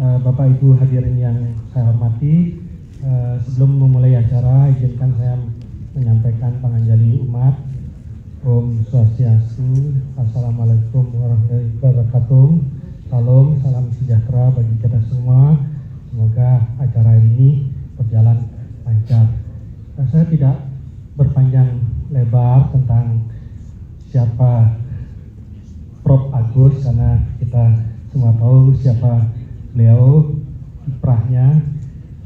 Bapak Ibu hadirin yang saya hormati, sebelum memulai acara izinkan saya menyampaikan panganjali umat. Om Swastiastu, Assalamualaikum warahmatullahi wabarakatuh. Salam sejahtera bagi kita semua. Semoga acara ini berjalan lancar. Saya tidak berpanjang lebar tentang siapa Prof. Agus karena kita semua tahu siapa beliau, kiprahnya,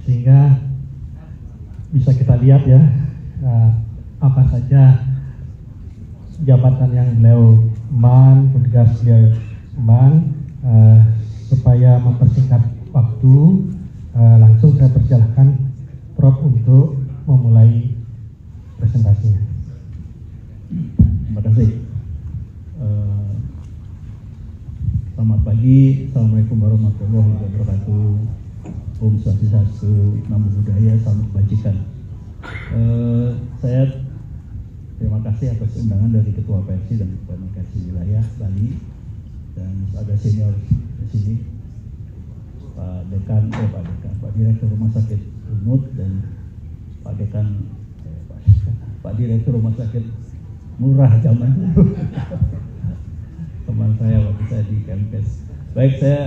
sehingga bisa kita lihat ya apa saja jabatan yang beliau emban, tugas beliau emban. Supaya mempersingkat waktu, langsung saya persilahkan Prof untuk memulai presentasinya. Terima kasih. Selamat pagi, Assalamualaikum warahmatullahi wabarakatuh. Om Swastiastu, Namo Buddhaya, Salam Kebajikan. Saya terima kasih atas undangan dari Ketua PRC dan Ketua Komunikasi Wilayah Bali, dan ada senior di sini, Pak Direktur Rumah Sakit Lumut, dan Pak Direktur Rumah Sakit Murah zaman dulu. Teman saya waktu saya di Kemkes. Baik, saya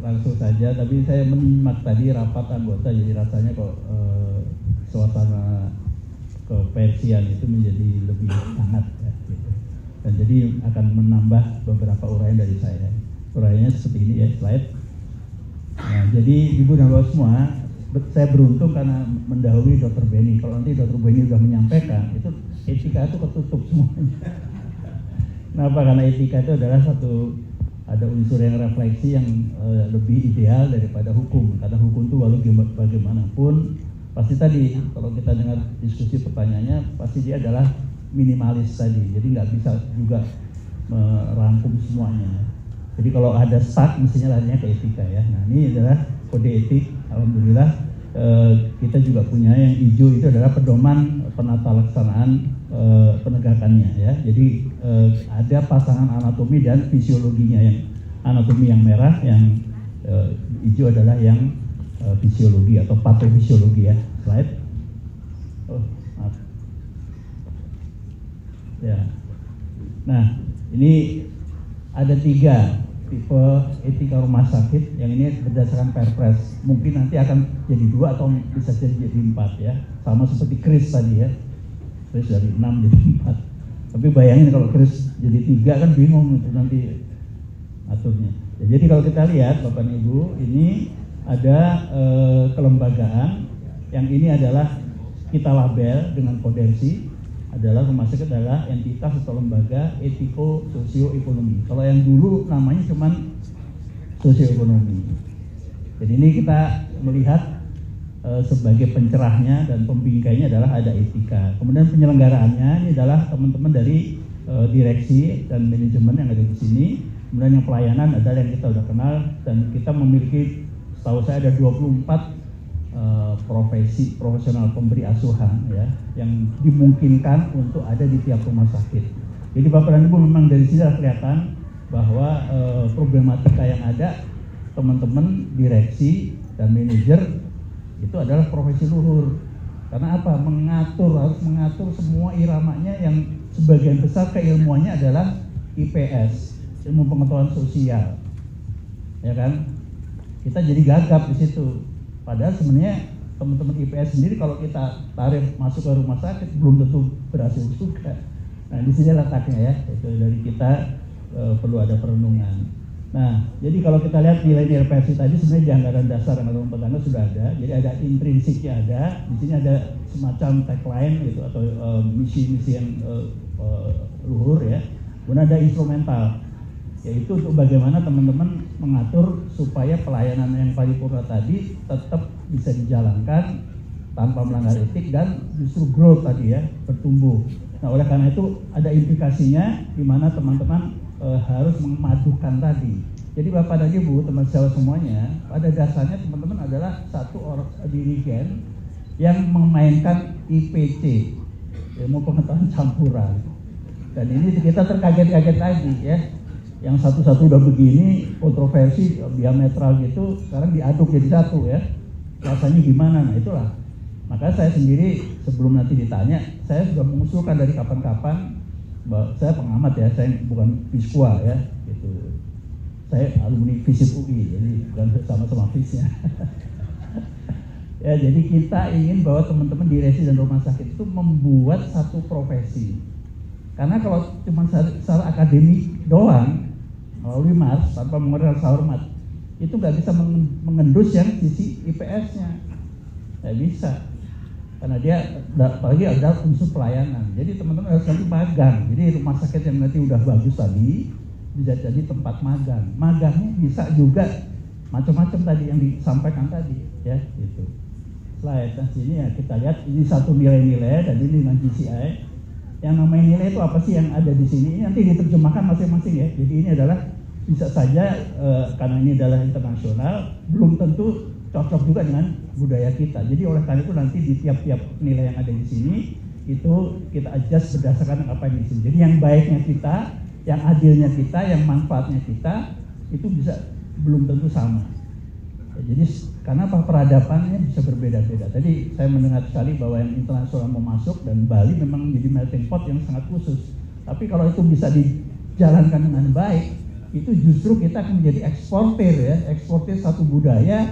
langsung saja, tapi saya menyimak tadi rapat anggota, jadi rasanya kok suasana kepersian itu menjadi lebih hangat ya, gitu. Dan jadi akan menambah beberapa uraian dari saya. Uraiannya seperti ini ya, slide. Nah, jadi Ibu dan Bapak semua, saya beruntung karena mendahului Dr. Benny. Kalau nanti Dr. Benny sudah menyampaikan, itu etika itu ketutup semuanya. Kenapa? Karena etika itu adalah ada unsur yang refleksi yang lebih ideal daripada hukum. Karena hukum itu walau bagaimanapun, pasti tadi kalau kita dengar diskusi pertanyaannya, pasti dia adalah minimalis tadi. Jadi nggak bisa juga merangkum semuanya. Jadi kalau ada stuck, mestinya larinya ke etika ya. Nah, ini adalah kode etik. Alhamdulillah kita juga punya yang hijau, itu adalah pedoman penata laksanaan penegakannya ya. Jadi ada pasangan anatomi dan fisiologinya, yang anatomi yang merah, yang hijau adalah yang fisiologi atau patofisiologi ya. Slide. Oh, maaf. Ya. Nah, ini ada 3 tipe etika rumah sakit, yang ini berdasarkan Perpres. Mungkin nanti akan jadi 2 atau bisa jadi 4 ya. Sama seperti KRIS tadi ya. KRIS dari 6 jadi 4. Tapi bayangin kalau KRIS jadi 3 kan bingung itu nanti aturnya. Ya, jadi kalau kita lihat Bapak Ibu, ini ada kelembagaan yang ini adalah kita label dengan kodensi, adalah rumah sakit adalah entitas atau lembaga etiko sosioekonomi. Kalau yang dulu namanya cuman sosioekonomi. Jadi ini kita melihat sebagai pencerahnya dan pembingkainya adalah ada etika. Kemudian penyelenggaraannya ini adalah teman-teman dari direksi dan manajemen yang ada di sini. Kemudian yang pelayanan adalah yang kita udah kenal, dan kita memiliki, setahu saya ada 24 profesional pemberi asuhan ya, yang dimungkinkan untuk ada di tiap rumah sakit. Jadi Bapak dan Ibu, memang dari sini kelihatan bahwa problematika yang ada, teman-teman direksi dan manajer itu adalah profesi luhur. Karena apa? Harus mengatur semua iramanya, yang sebagian besar keilmuannya adalah IPS, ilmu pengetahuan sosial, ya kan? Kita jadi gagap di situ. Padahal sebenarnya teman-teman IPS sendiri kalau kita tarik masuk ke rumah sakit belum tentu berhasil juga. Nah, di sini letaknya ya, itu dari kita perlu ada perenungan. Nah, jadi kalau kita lihat nilai-nilai PRC tadi sebenarnya di anggaran dasar anggaran rumah tangga sudah ada. Jadi ada intrinsiknya ada, di sini ada semacam tagline gitu atau misi-misi yang luhur ya. Kemudian ada instrumental, yaitu untuk bagaimana teman-teman mengatur supaya pelayanan yang paripurna tadi tetap bisa dijalankan tanpa melanggar etik dan justru growth tadi ya, bertumbuh. Nah, oleh karena itu ada implikasinya di mana teman-teman harus memadukan tadi. Jadi Bapak dan Ibu, teman saya semuanya, pada dasarnya teman-teman adalah satu orang dirigen yang memainkan IPC, ilmu pengetahuan campuran. Dan ini kita terkaget-kaget lagi ya. yang satu-satu udah begini, kontroversi diametral gitu, sekarang diaduk jadi satu ya. Rasanya gimana? Nah itulah. Maka saya sendiri sebelum nanti ditanya, saya sudah mengusulkan dari kapan-kapan, saya pengamat ya, saya bukan Fiskwa ya, gitu. Saya alumni Fisip UI, jadi bukan sama-sama Fisnya. Ya, jadi kita ingin bahwa teman-teman di resi dan rumah sakit itu membuat satu profesi. Karena kalau cuma secara akademik doang, melalui Mars tanpa mengeluarkan rasa hormat, itu nggak bisa mengendus yang sisi IPS-nya, nggak bisa, karena dia apalagi ada unsur pelayanan. Jadi teman-teman harus nanti magang. Jadi rumah sakit yang nanti udah bagus tadi bisa jadi tempat magang. Magangnya bisa juga macam-macam tadi yang disampaikan tadi, ya gitu. Slide sini ya kita lihat ini satu nilai-nilai dan ini dengan GCI. Yang namanya nilai itu apa sih yang ada di sini? Ini nanti diterjemahkan masing-masing ya. Jadi ini adalah bisa saja karena ini adalah internasional, belum tentu cocok juga dengan budaya kita. Jadi oleh karena itu nanti di tiap-tiap nilai yang ada di sini itu kita adjust berdasarkan apa yang di sini. Jadi yang baiknya kita, yang adilnya kita, yang manfaatnya kita itu bisa belum tentu sama. Ya, jadi karena peradabannya bisa berbeda-beda. Tadi saya mendengar sekali bahwa yang internasional mau masuk dan Bali memang menjadi melting pot yang sangat khusus. Tapi kalau itu bisa dijalankan dengan baik, itu justru kita akan menjadi eksportir ya, eksportir satu budaya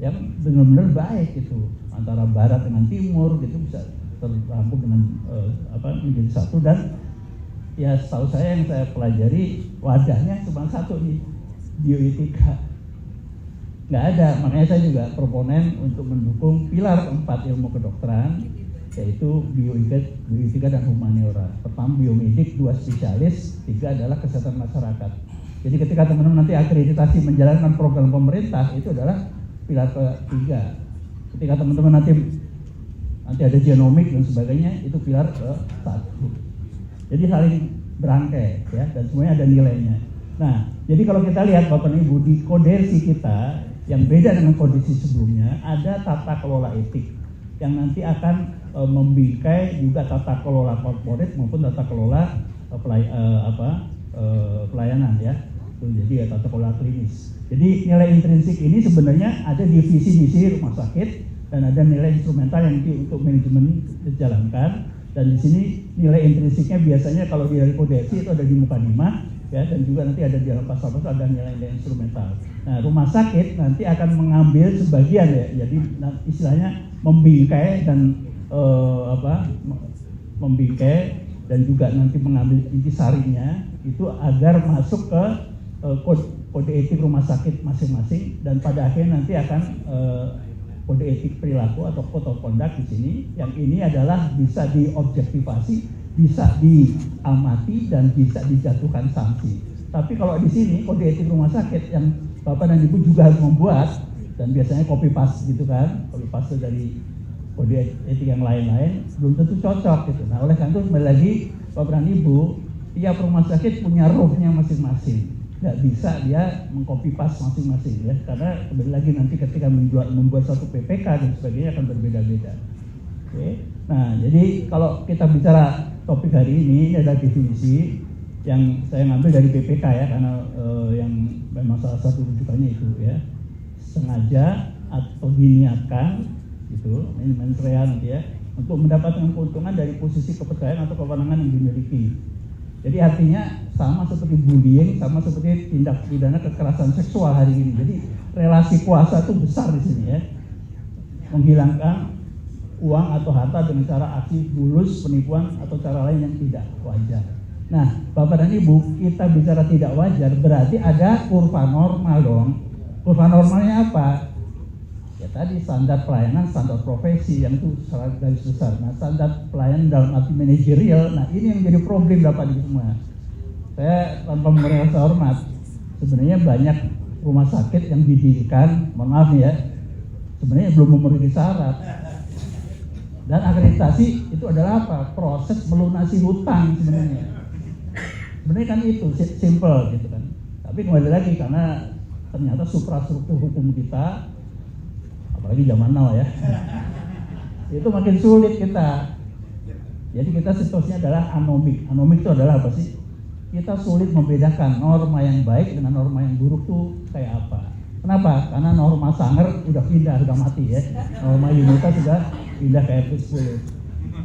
yang benar-benar baik itu antara barat dengan timur gitu bisa terangkum dengan menjadi satu. Dan ya setahu saya yang saya pelajari wadahnya cuma satu nih, bioetika. Nggak ada, makanya saya juga proponen untuk mendukung pilar keempat ilmu kedokteran, yaitu bioetika dan humaniora. Pertama biomedik, 2 spesialis, 3 adalah kesehatan masyarakat. Jadi ketika teman-teman nanti akreditasi menjalankan program pemerintah, itu adalah pilar ketiga. Ketika teman-teman nanti ada genomik dan sebagainya, itu pilar ke-1. Jadi saling berangkai ya, dan semuanya ada nilainya. Nah, jadi kalau kita lihat Bapak dan Ibu di kodesi kita yang beda dengan kondisi sebelumnya, ada tata kelola etik yang nanti akan membingkai juga tata kelola korporat maupun tata kelola pelayanan ya. Jadi ya tata kelola klinis. Jadi nilai intrinsik ini sebenarnya ada di visi misi rumah sakit dan ada nilai instrumental yang untuk manajemen dijalankan. Dan di sini nilai intrinsiknya biasanya kalau dari kodesi itu ada di mukadimah ya, dan juga nanti ada di dalam pasal-pasal ada nilai-nilai instrumental. Nah, rumah sakit nanti akan mengambil sebagian ya, jadi istilahnya membingkai dan membingkai dan juga nanti mengambil intisarinya itu agar masuk ke kode etik rumah sakit masing-masing, dan pada akhirnya nanti akan kode etik perilaku atau code of conduct di sini. Yang ini adalah bisa diobjektivasi, bisa diamati dan bisa dijatuhkan sanksi. Tapi kalau di sini kode etik rumah sakit yang Bapak dan Ibu juga harus membuat, dan biasanya copy paste gitu kan, copy paste dari kode etik yang lain-lain belum tentu cocok gitu. Nah oleh karena itu kembali lagi Bapak dan Ibu, tiap rumah sakit punya rohnya masing-masing. Nggak bisa dia mengcopy paste masing-masing ya, karena kembali lagi nanti ketika membuat satu PPK dan sebagainya akan berbeda-beda. Oke. Nah jadi kalau kita bicara topik hari ini adalah definisi yang saya ngambil dari PPK ya, karena yang memang salah satu rujukannya itu ya, sengaja atau diniatkan gitu, ini mens rea nanti ya, untuk mendapatkan keuntungan dari posisi kepercayaan atau kewenangan yang dimiliki. Jadi artinya sama seperti bullying, sama seperti tindak pidana kekerasan seksual hari ini. Jadi relasi kuasa itu besar di sini ya, menghilangkan uang atau harta dengan cara aksi bulus, penipuan atau cara lain yang tidak wajar. Nah, Bapak dan Ibu, kita bicara tidak wajar berarti ada kurva normal dong. Kurva normalnya apa? Ya tadi standar pelayanan, standar profesi yang itu salah garis besar. Nah, standar pelayanan dalam arti manajerial, nah ini yang jadi problem Bapak Ibu semua. Saya tanpa mengurangi rasa hormat, sebenarnya banyak rumah sakit yang didirikan, mohon maaf ya, sebenarnya belum memenuhi syarat. Dan akreditasi itu adalah apa? Proses melunasi hutang sebenarnya. Sebenarnya kan itu simple gitu kan. Tapi kembali lagi karena ternyata suprastruktur hukum kita, apalagi zaman now ya, itu makin sulit kita. Jadi kita situasinya adalah anomik. Anomik itu adalah apa sih? kita sulit membedakan norma yang baik dengan norma yang buruk tuh kayak apa. Kenapa? Karena norma Sanger udah pindah, udah mati ya. Norma UNITA sudah pindah ke RP10.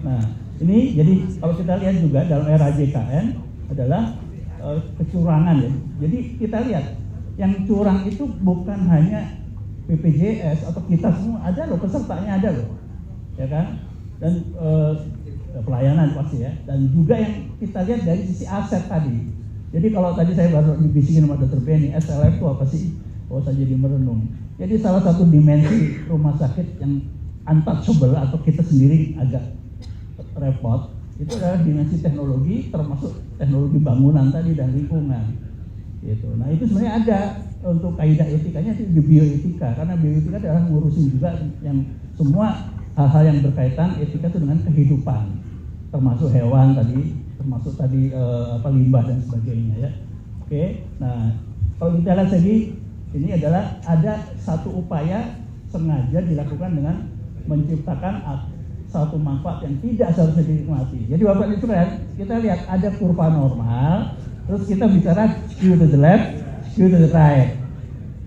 Nah, ini jadi kalau kita lihat juga dalam era JKN adalah kecurangan ya. Jadi kita lihat yang curang itu bukan hanya BPJS atau kita semua, ada loh pesertanya, ada loh, ya kan? Dan pelayanan pasti ya. Dan juga yang kita lihat dari sisi aset tadi. Jadi kalau tadi saya baru dibisikin sama Dr. Benny, SLF itu apa sih? Oh, saya jadi merenung. Jadi salah satu dimensi rumah sakit yang untouchable atau kita sendiri agak repot itu adalah dimensi teknologi, termasuk teknologi bangunan tadi dan lingkungan. Gitu. Nah itu sebenarnya ada untuk kaidah etikanya itu di bioetika, karena bioetika adalah ngurusin juga yang semua hal-hal yang berkaitan etika itu dengan kehidupan, termasuk hewan tadi, termasuk tadi limbah dan sebagainya ya. Oke, nah kalau kita lihat lagi ini adalah ada satu upaya sengaja dilakukan dengan menciptakan satu manfaat yang tidak seharusnya dinikmati. Jadi Bapak Ibu sekalian, kita lihat ada kurva normal, terus kita bicara skew to the left, skew to the right.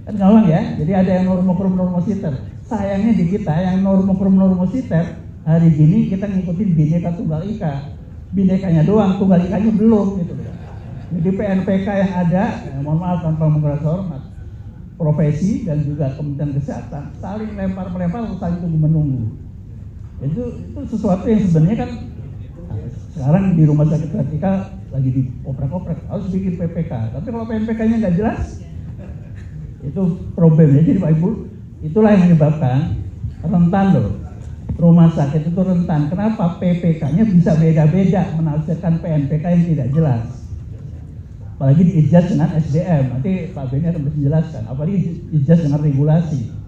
Kan gampang ya, jadi ada yang normokrom-normositer. Sayangnya di kita yang normokrom-normositer, hari gini kita ngikutin Bhinneka Tunggal Ika. Bhinnekanya doang, Tunggal Ikanya belum gitu. Jadi PNPK yang ada, mohon maaf tanpa mengurangi hormat, profesi dan juga Kementerian Kesehatan saling lempar-melempar, saling tunggu-menunggu. Itu sesuatu yang sebenarnya kan sekarang di rumah sakit vertikal lagi dioprek-oprek, harus bikin PPK. Tapi kalau PNPK-nya nggak jelas, itu problemnya. Jadi Pak Ibu, itulah yang menyebabkan rentan loh. Rumah sakit itu rentan. Kenapa? PPK-nya bisa beda-beda menafsirkan PNPK yang tidak jelas. Apalagi diijaz dengan SDM. Nanti Pak Benny akan menjelaskan. Apalagi diijaz dengan regulasi.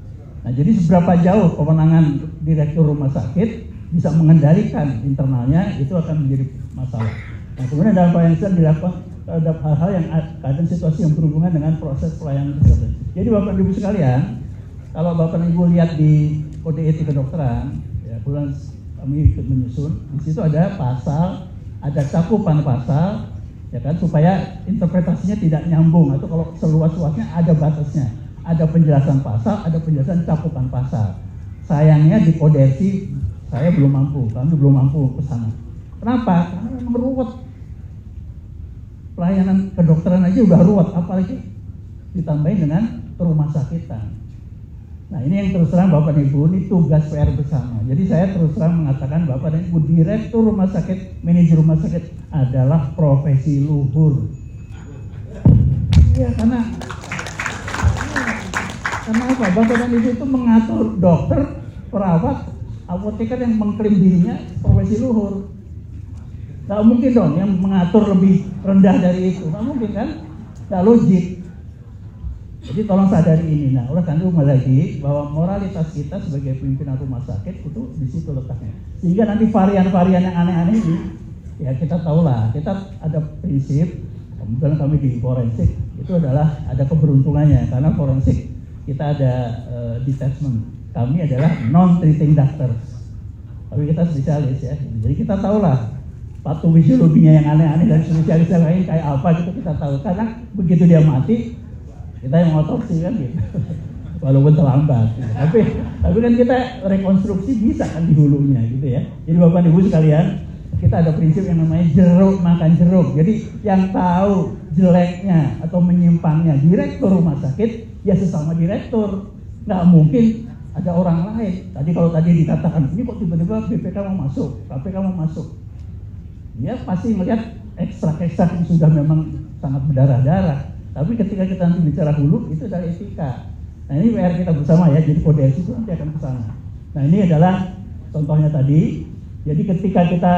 Nah, jadi seberapa jauh kewenangan direktur rumah sakit bisa mengendalikan internalnya, itu akan menjadi masalah. Nah, kemudian dalam pelayanan dilakukan terhadap hal-hal yang keadaan situasi yang berhubungan dengan proses pelayanan tersebut. Jadi Bapak Ibu sekalian, kalau Bapak Ibu lihat di kode etik kedokteran, ya kebetulan kami ikut menyusun, di situ ada pasal, ada cakupan pasal, ya kan, supaya interpretasinya tidak nyambung atau kalau seluas-luasnya ada batasnya. Ada penjelasan pasal, ada penjelasan cakupan pasal. Sayangnya di kodersi saya belum mampu, kami belum mampu ke sana. Kenapa? Karena memang ruwet. Pelayanan kedokteran aja udah ruwet, apalagi ditambahin dengan rumah sakitan. Nah ini yang terus terang Bapak dan Ibu, ini tugas PR bersama. Jadi saya terus terang mengatakan Bapak dan Ibu, direktur rumah sakit, manajer rumah sakit adalah profesi luhur. Iya, karena apa? Bapak dan Ibu itu mengatur dokter, perawat, apoteker yang mengklaim dirinya profesi luhur. Gak mungkin dong yang mengatur lebih rendah dari itu. Gak mungkin kan? Gak logik. Jadi tolong sadari ini. Nah, oleh karena itu kembali lagi bahwa moralitas kita sebagai pimpinan rumah sakit itu di situ letaknya. Sehingga nanti varian-varian yang aneh-aneh ini, ya kita tahulah. Kita ada prinsip. Kemudian kami di forensik itu adalah ada keberuntungannya karena forensik kita ada detachment. Kami adalah non-treating doctors. Tapi kita spesialis ya. Jadi kita tahulah patofisiologinya yang aneh-aneh dan spesialis yang lain kayak apa gitu kita tahu. Karena begitu dia mati, kita yang otopsi kan gitu. Walaupun terlambat. Gitu. Tapi kan kita rekonstruksi bisa kan di hulunya gitu ya. Jadi Bapak Ibu sekalian, kita ada prinsip yang namanya jeruk makan jeruk. Jadi yang tahu jeleknya atau menyimpangnya direktur rumah sakit, ya sesama direktur. Nggak mungkin ada orang lain. Kalau tadi dikatakan, ini kok tiba-tiba BPK mau masuk, KPK mau masuk. Dia pasti melihat ekstrak-ekstrak yang sudah memang sangat berdarah-darah. Tapi ketika kita nanti bicara hulu, itu adalah etika. Nah ini PR kita bersama ya, jadi kode etik itu nanti akan ke sana. Nah ini adalah contohnya tadi. Jadi ketika kita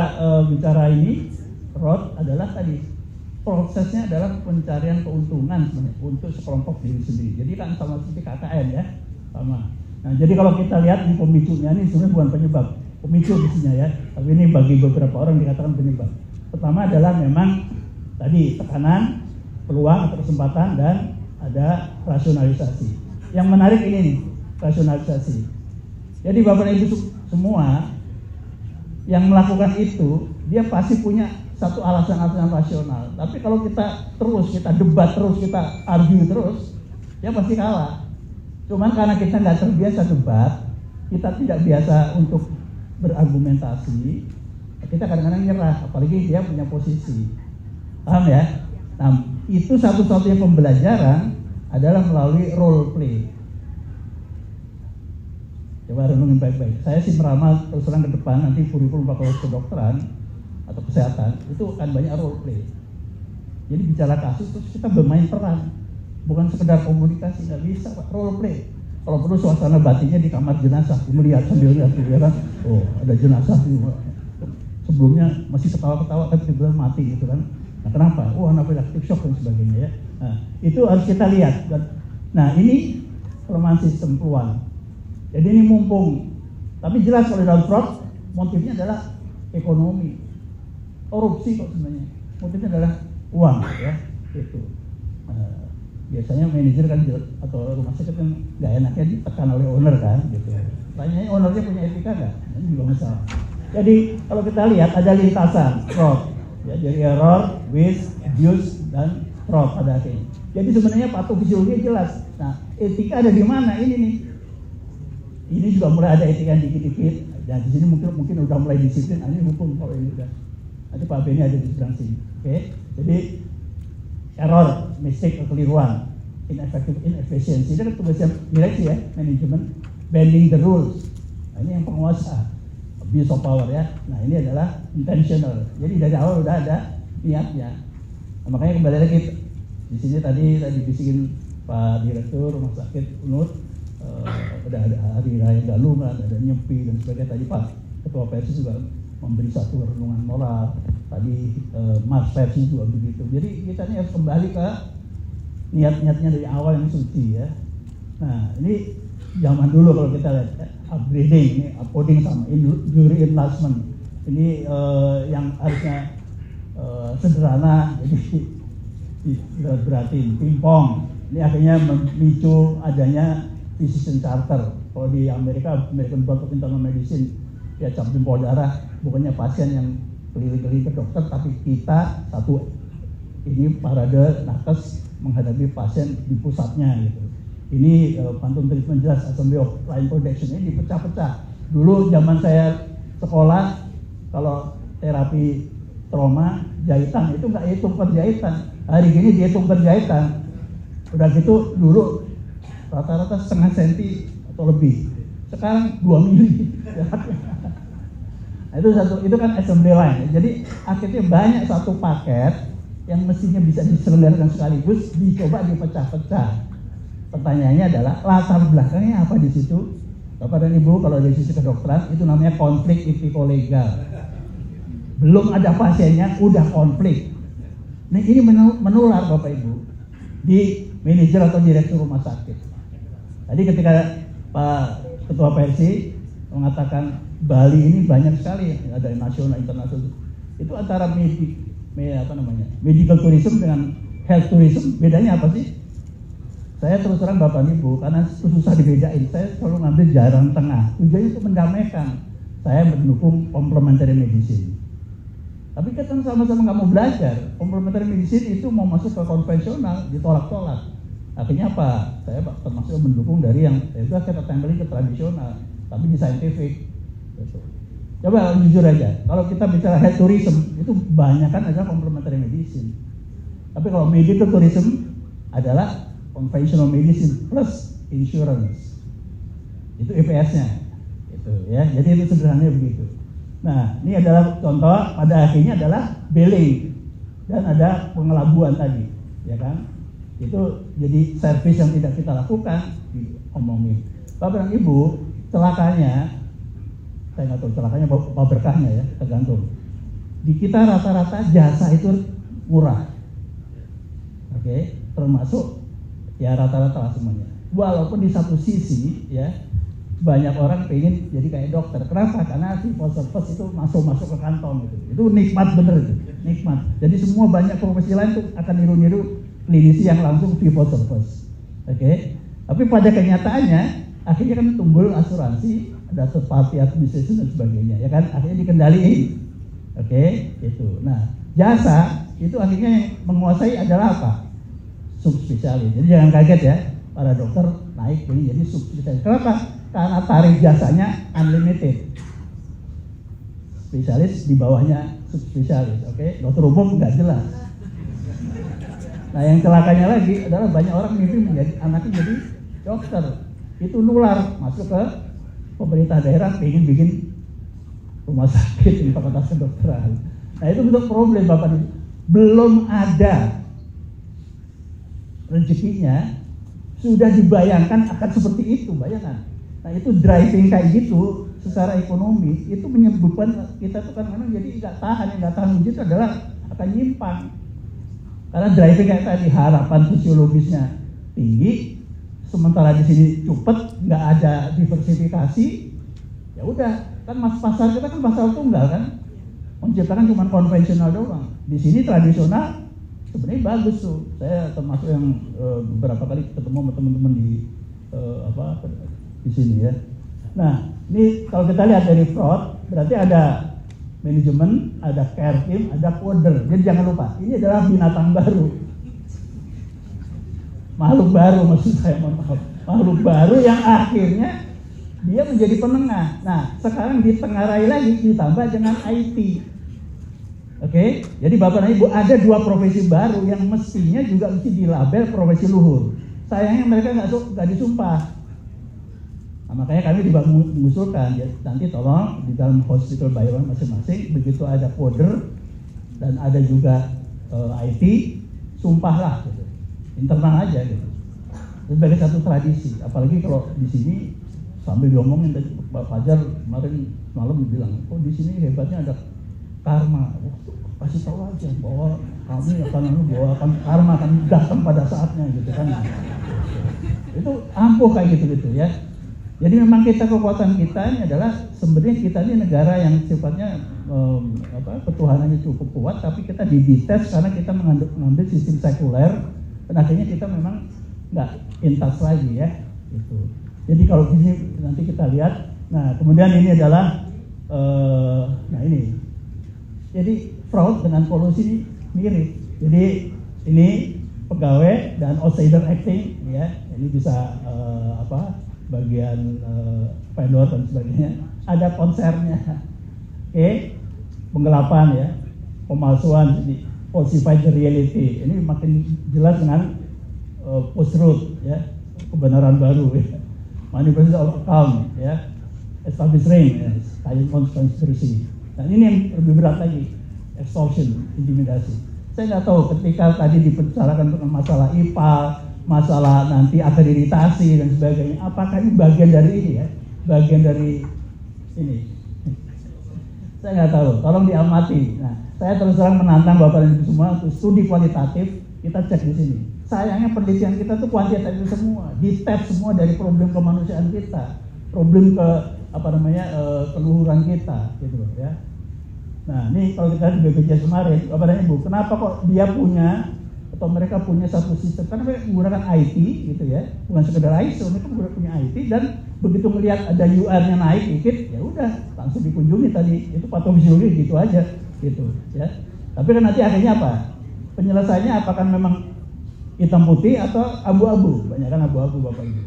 bicara ini, ROT adalah tadi prosesnya adalah pencarian keuntungan untuk sekelompok diri sendiri. Jadi kan sama seperti KKN ya, sama. Nah jadi kalau kita lihat di pemicunya ini sebenarnya bukan penyebab, pemicu isinya ya. Tapi ini bagi beberapa orang dikatakan penyebab. Pertama adalah memang tadi tekanan, peluang atau kesempatan dan ada rasionalisasi. Yang menarik ini nih, rasionalisasi. Jadi Bapak Ibu semua yang melakukan itu, dia pasti punya satu alasan-alasan rasional. Tapi kalau kita debat terus, kita argue terus, ya pasti kalah. Cuman karena kita nggak terbiasa debat, kita tidak biasa untuk berargumentasi, kita kadang-kadang nyerah, apalagi dia punya posisi. Paham ya? Nah, itu satu-satunya pembelajaran adalah melalui role play. Coba renungin baik-baik. Saya sih meramal terus terang ke depan nanti kurikulum fakultas kedokteran atau kesehatan itu akan banyak role play. Jadi bicara kasus terus kita bermain peran, bukan sekedar komunikasi, nggak bisa Pak, role play. Kalau perlu suasana batinnya di kamar jenazah, melihat sambil lihat, oh ada jenazah, sebelumnya masih ketawa-ketawa tapi tiba-tiba mati gitu kan. Nah, kenapa? Oh anaphylactic shock dan sebagainya ya. Nah, itu harus kita lihat. Nah, ini kelemahan sistem peluang. Jadi ini mumpung. Tapi jelas kalau dalam fraud motifnya adalah ekonomi. Korupsi kok sebenarnya. Motifnya adalah uang ya. Itu. Biasanya manajer kan atau rumah sakit kan nggak enaknya ditekan oleh owner kan gitu. Tanyanya ownernya punya etika nggak? Ini juga masalah. Jadi kalau kita lihat ada lintasan fraud. Ya, jadi error, waste, abuse, dan fraud pada akhirnya. Jadi sebenarnya patofisiologi jelas. Nah, etika ada di mana? Ini nih. Ini juga mulai ada etika dikit-dikit. Dan di sini mungkin udah mulai disiplin. Ini hukum kalau ini udah. Nanti Pak Beni ada di seberang sini. Oke? Jadi error, mistake, kekeliruan, ineffective, inefficiency. Itu kan tugasnya direksi ya, manajemen, bending the rules. Nah, ini yang penguasa. Abuse of power ya. Nah ini adalah intentional. Jadi dari awal udah ada niatnya. Nah, makanya kembali lagi di sini tadi bisikin Pak Direktur Rumah Sakit UNUD, udah ada hari raya Galungan, ada Nyepi dan sebagainya. Tadi Pak Ketua Persi juga memberi satu renungan moral. Tadi Mas Persi juga begitu. Jadi kita ini harus kembali ke niat-niatnya dari awal yang suci ya. Nah ini zaman dulu kalau kita lihat upgrading, ini uploading sama jury enlargement. Ini yang harusnya sederhana jadi berarti pingpong. Ini akhirnya memicu adanya physician charter. Kalau di American Board of Internal Medicine ya cap jempol darah, bukannya pasien yang keliling-keliling ke dokter, tapi kita satu ini parade nakes menghadapi pasien di pusatnya gitu. Ini pantun treatment jelas, assembly of line protection ini dipecah-pecah. Dulu zaman saya sekolah, kalau terapi trauma jahitan itu nggak hitung per jahitan. Hari ini dihitung per jahitan. Udah gitu dulu rata-rata setengah senti atau lebih. Sekarang 2 mili. Nah, itu kan assembly line. Jadi akhirnya banyak satu paket yang mestinya bisa diselenggarakan sekaligus dicoba dipecah-pecah. Pertanyaannya adalah latar belakangnya apa di situ? Bapak dan Ibu, kalau dari sisi kedokteran itu namanya konflik etiko-legal. Belum ada pasiennya udah konflik. Nah ini menular Bapak Ibu di manajer atau direktur rumah sakit. Tadi ketika Pak Ketua Persi mengatakan Bali ini banyak sekali, ada nasional, internasional. Itu antara medical tourism dengan health tourism, bedanya apa sih? Saya terus terang Bapak Ibu, karena susah dibedain, saya selalu ngambil jalan tengah. Tujuannya untuk mendamaikan. Saya mendukung complementary medicine. Tapi kita sama-sama nggak mau belajar. Complementary medicine itu mau masuk ke konvensional, ditolak-tolak. Akhirnya apa? Saya termasuk mendukung dari yang itu kita tempelin ke tradisional, tapi di scientific. Gitu. Coba jujur aja, kalau kita bicara health tourism itu banyak kan adalah complementary medicine. Tapi kalau medical tourism adalah conventional medicine plus insurance. Itu EPS-nya. Gitu ya. Jadi itu sederhananya begitu. Nah, ini adalah contoh pada akhirnya adalah billing dan ada pengelabuan tadi, ya kan? Itu jadi servis yang tidak kita lakukan diomongin. Bapak dan Ibu, celakanya saya nggak tahu celakanya apa berkahnya ya, tergantung. Di kita rata-rata jasa itu murah. Oke, termasuk ya rata-rata lah semuanya. Walaupun di satu sisi ya banyak orang pengen jadi kayak dokter. Kenapa? Karena fee for service itu masuk ke kantong gitu. Itu nikmat bener itu, nikmat. Jadi semua banyak profesi lain tuh akan niru-niru klinisi yang langsung fee for service. Oke. Tapi pada kenyataannya akhirnya kan timbul asuransi, ada third party administration dan sebagainya, ya kan? Akhirnya dikendaliin. Oke, itu. Nah, jasa itu akhirnya yang menguasai adalah apa? Subspesialis. Jadi jangan kaget ya, para dokter naik ini jadi subspesialis. Kenapa? Karena tarif jasanya unlimited. Spesialis di bawahnya subspesialis. Oke, dokter umum nggak jelas. Nah, yang celakanya lagi adalah banyak orang mimpi menjadi anaknya jadi dokter. Itu nular masuk ke pemerintah daerah ingin bikin rumah sakit di fakultas kedokteran. Nah, itu bentuk problem Bapak Ibu. Belum ada rezekinya sudah dibayangkan akan seperti itu, bayangkan. Nah, itu driving kayak gitu secara ekonomi itu menyebabkan kita tuh kadang-kadang jadi nggak tahan itu adalah akan nyimpang. Karena driving kayak tadi harapan sosiologisnya tinggi, sementara di sini cepet, nggak ada diversifikasi, ya udah kan pasar kita kan pasar tunggal kan, menciptakan cuma konvensional doang. Di sini tradisional sebenarnya bagus tuh. Saya termasuk yang beberapa kali ketemu sama teman-teman di di sini ya. Nah, ini kalau kita lihat dari fraud, berarti ada manajemen, ada care team, ada coder. Jadi jangan lupa, ini adalah binatang baru. Makhluk baru maksud saya, makhluk baru yang akhirnya dia menjadi penengah. Nah, sekarang ditengarai lagi ditambah dengan IT. Oke, jadi Bapak dan Ibu ada dua profesi baru yang mestinya juga mesti dilabel profesi luhur. Sayangnya mereka nggak disumpah. Nah, makanya kami mengusulkan ya, nanti tolong di dalam hospital bayaran masing-masing begitu ada coder dan ada juga IT, sumpahlah gitu. Internal aja gitu. Sebagai satu tradisi, apalagi kalau di sini sambil diomongin tadi Pak Fajar kemarin malam bilang, oh di sini hebatnya ada karma. Kasih tahu aja bahwa kami akan karma akan datang pada saatnya gitu kan. Itu ampuh kayak gitu ya. Jadi memang kekuatan kita ini adalah sebenarnya kita ini negara yang sifatnya ketuhanannya cukup kuat, tapi kita didites karena kita mengambil sistem sekuler dan akhirnya kita memang nggak intas lagi ya. Gitu. Jadi kalau di sini nanti kita lihat, nah kemudian ini adalah nah ini. Jadi fraud dengan kolusi mirip. Jadi ini pegawai dan outsider acting ya. Ini bisa bagian vendor dan sebagainya. Ada konsernya. Oke. Penggelapan ya. Pemalsuan ini falsified reality. Ini makin jelas dengan post-truth ya. Kebenaran baru ya. Manipulation of account ya. Established ring ya. Conspiracy. Dan ini yang lebih berat lagi, extortion, intimidasi. Saya nggak tahu ketika tadi dibicarakan tentang masalah IPA, masalah nanti akreditasi dan sebagainya, apakah ini bagian dari ini ya, bagian dari ini? Saya nggak tahu, tolong diamati. Nah, saya terus terang menantang Bapak dan Ibu semua untuk studi kualitatif, kita cek di sini. Sayangnya penelitian kita tuh kuantitatif semua, di tab semua dari problem kemanusiaan kita, problem keluhuran kita, gitu ya. Nah, ini kalau kita di BPJS kemarin, Bapak dan Ibu, kenapa kok dia punya atau mereka punya satu sistem? Karena mereka menggunakan IT, gitu ya, bukan sekedar ISO, mereka punya IT dan begitu melihat ada UR-nya naik dikit, ya udah langsung dikunjungi tadi, itu patofisiologi gitu aja, gitu ya. Tapi kan nanti akhirnya apa? Penyelesaiannya apakah memang hitam putih atau abu-abu? Banyak kan abu-abu Bapak Ibu.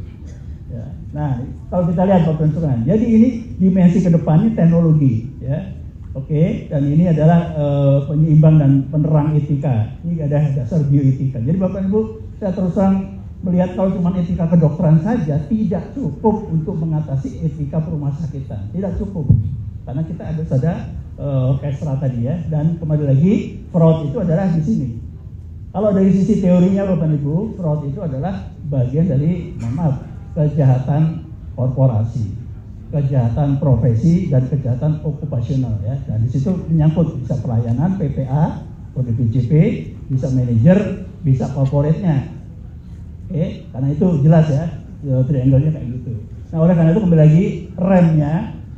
Ya. Nah, kalau kita lihat Bapak Ibu, jadi ini dimensi kedepannya teknologi, ya. Oke, dan ini adalah penyeimbang dan penerang etika. Ini ada dasar bioetika. Jadi Bapak Ibu, saya terus terang melihat kalau cuma etika kedokteran saja tidak cukup untuk mengatasi etika perumahsakitan. Tidak cukup, karena kita ada orkestra tadi ya. Dan kembali lagi, fraud itu adalah di sini. Kalau dari sisi teorinya Bapak Ibu, fraud itu adalah bagian dari, kejahatan korporasi, kejahatan profesi dan kejahatan okupasional ya. Dan di situ menyangkut bisa pelayanan, PPA, kode PJP, bisa manajer, bisa corporate-nya. Oke, karena itu jelas ya, triangle-nya kayak gitu. Nah, oleh karena itu kembali lagi remnya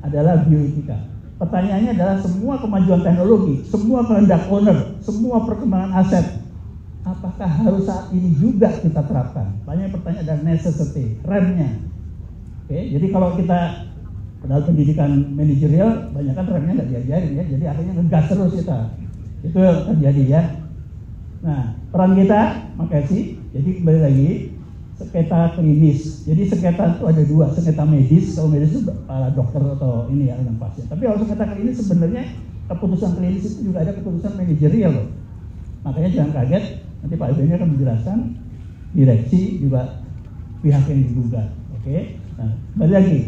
adalah bioetika. Pertanyaannya adalah semua kemajuan teknologi, semua kehendak owner, semua perkembangan aset, apakah harus saat ini juga kita terapkan? Banyak pertanyaan adalah necessity, remnya. Oke, jadi kalau kita Padahal pendidikan manajerial banyak kan remnya nggak diajarin ya, jadi akhirnya ngegas terus kita. Itu yang terjadi ya. Nah, peran kita, makasih. Jadi kembali lagi, sengketa klinis. Jadi sengketa itu ada dua, sengketa medis. Kalau medis itu para dokter atau ini ya dengan pasien. Tapi kalau sengketa klinis sebenarnya keputusan klinis itu juga ada keputusan manajerial loh. Makanya jangan kaget, nanti Pak Ibu akan menjelaskan direksi juga pihak yang digugat. Oke. Nah, kembali lagi.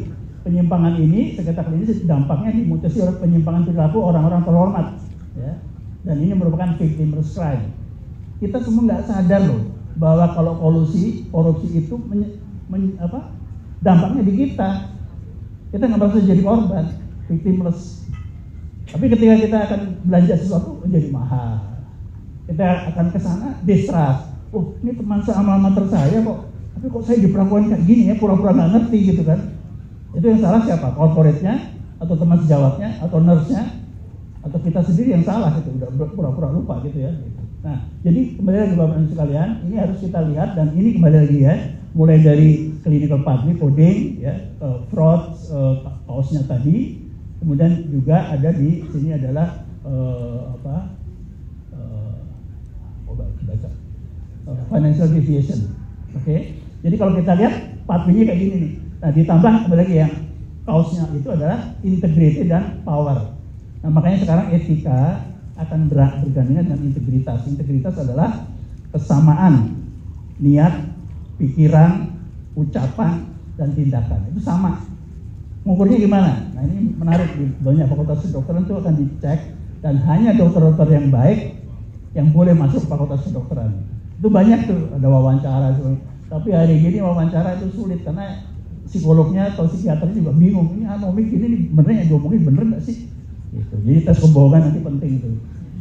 Penyimpangan ini, sengketa klinis dampaknya dimutasi oleh penyimpangan perilaku orang-orang terhormat, ya. Dan ini merupakan victimless crime. Kita semua nggak sadar loh bahwa kalau korupsi itu dampaknya di kita. Kita nggak merasa jadi korban, victimless. Tapi ketika kita akan belanja sesuatu menjadi mahal, kita akan ke sana distrust. Oh, ini teman sealma-mater saya kok, tapi kok saya diperlakukan kayak gini ya, pura-pura nggak ngerti gitu kan? Itu yang salah siapa? Korporatnya, atau teman sejawatnya, atau nurse-nya, atau kita sendiri yang salah gitu, udah pura-pura lupa gitu ya. Nah, jadi kembali lagi Bapak Ibu sekalian, ini harus kita lihat dan ini kembali lagi ya, mulai dari clinical public coding, ya, fraud, kaosnya tadi, kemudian juga ada di sini adalah financial deviation. Oke. Jadi kalau kita lihat pathway-nya kayak gini nih. Nah, ditambah kembali lagi yang kaosnya itu adalah integrity dan power. Nah, makanya sekarang etika akan bergandengan dengan integritas. Integritas adalah kesamaan niat, pikiran, ucapan, dan tindakan. Itu sama. Mengukurnya gimana? Nah, ini menarik di banyak fakultas kedokteran itu akan dicek dan hanya dokter-dokter yang baik yang boleh masuk fakultas kedokteran. Itu banyak tuh, ada wawancara tuh. Tapi hari ini wawancara itu sulit karena psikolognya atau psikiaternya juga bingung. Ini anomik ini bener yang diomongin bener nggak sih? Gitu. Jadi tes kebohongan nanti penting itu.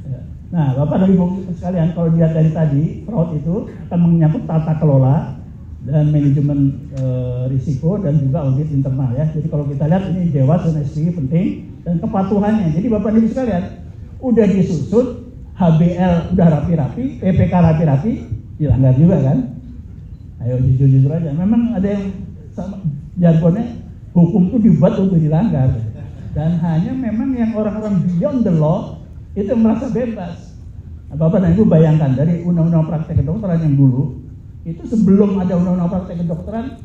Ya. Nah, Bapak dan Ibu sekalian, kalau dilihat dari tadi, fraud itu akan menyangkut tata kelola dan manajemen risiko dan juga audit internal ya. Jadi kalau kita lihat ini Dewas dan SPI penting dan kepatuhannya. Jadi Bapak dan Ibu sekalian, udah disusut, HBL udah rapi-rapi, PPK rapi-rapi, dilanggar juga kan? Ayo jujur-jujur aja. Memang ada yang sama jargonnya hukum itu dibuat untuk dilanggar dan hanya memang yang orang-orang beyond the law itu merasa bebas. Nah, Bapak dan Ibu bayangkan dari undang-undang praktek kedokteran yang dulu itu sebelum ada undang-undang praktek kedokteran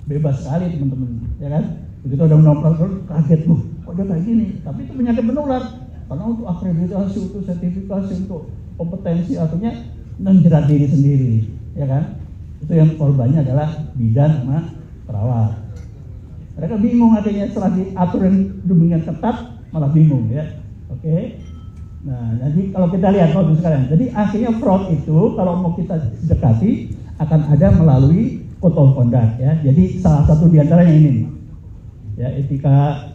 bebas sekali teman-teman, ya kan? Begitu ada undang-undang praktek kaget tuh, kok dia kayak gini? Tapi itu penyakit menular karena untuk akreditasi, untuk sertifikasi, untuk kompetensi artinya menjerat diri sendiri, ya kan? Itu yang korbannya adalah bidan sama perawat. Mereka bingung artinya setelah diatur yang demikian ketat malah bingung ya. Oke. Nah, jadi kalau kita lihat Bapak sekalian, jadi akhirnya fraud itu kalau mau kita dekati akan ada melalui code of conduct ya. Jadi salah satu diantaranya ini, ya etika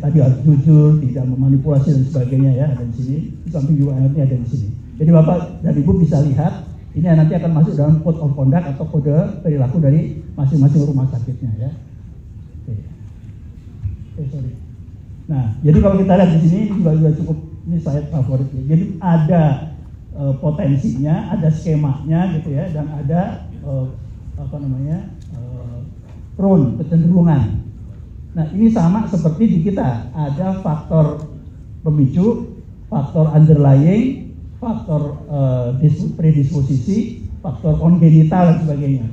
tadi harus jujur, tidak memanipulasi dan sebagainya ya ada di sini. Di samping juga ini ada di sini. Jadi Bapak dan Ibu bisa lihat ini nanti akan masuk dalam code of conduct atau kode perilaku dari masing-masing rumah sakitnya ya. Sorry. Nah, jadi kalau kita lihat di sini juga cukup ini slide favorit ya. Jadi ada potensinya, ada skemanya gitu ya, dan ada prone kecenderungan. Nah, ini sama seperti di kita, ada faktor pemicu, faktor underlying, faktor predisposisi, faktor kongenital dan sebagainya.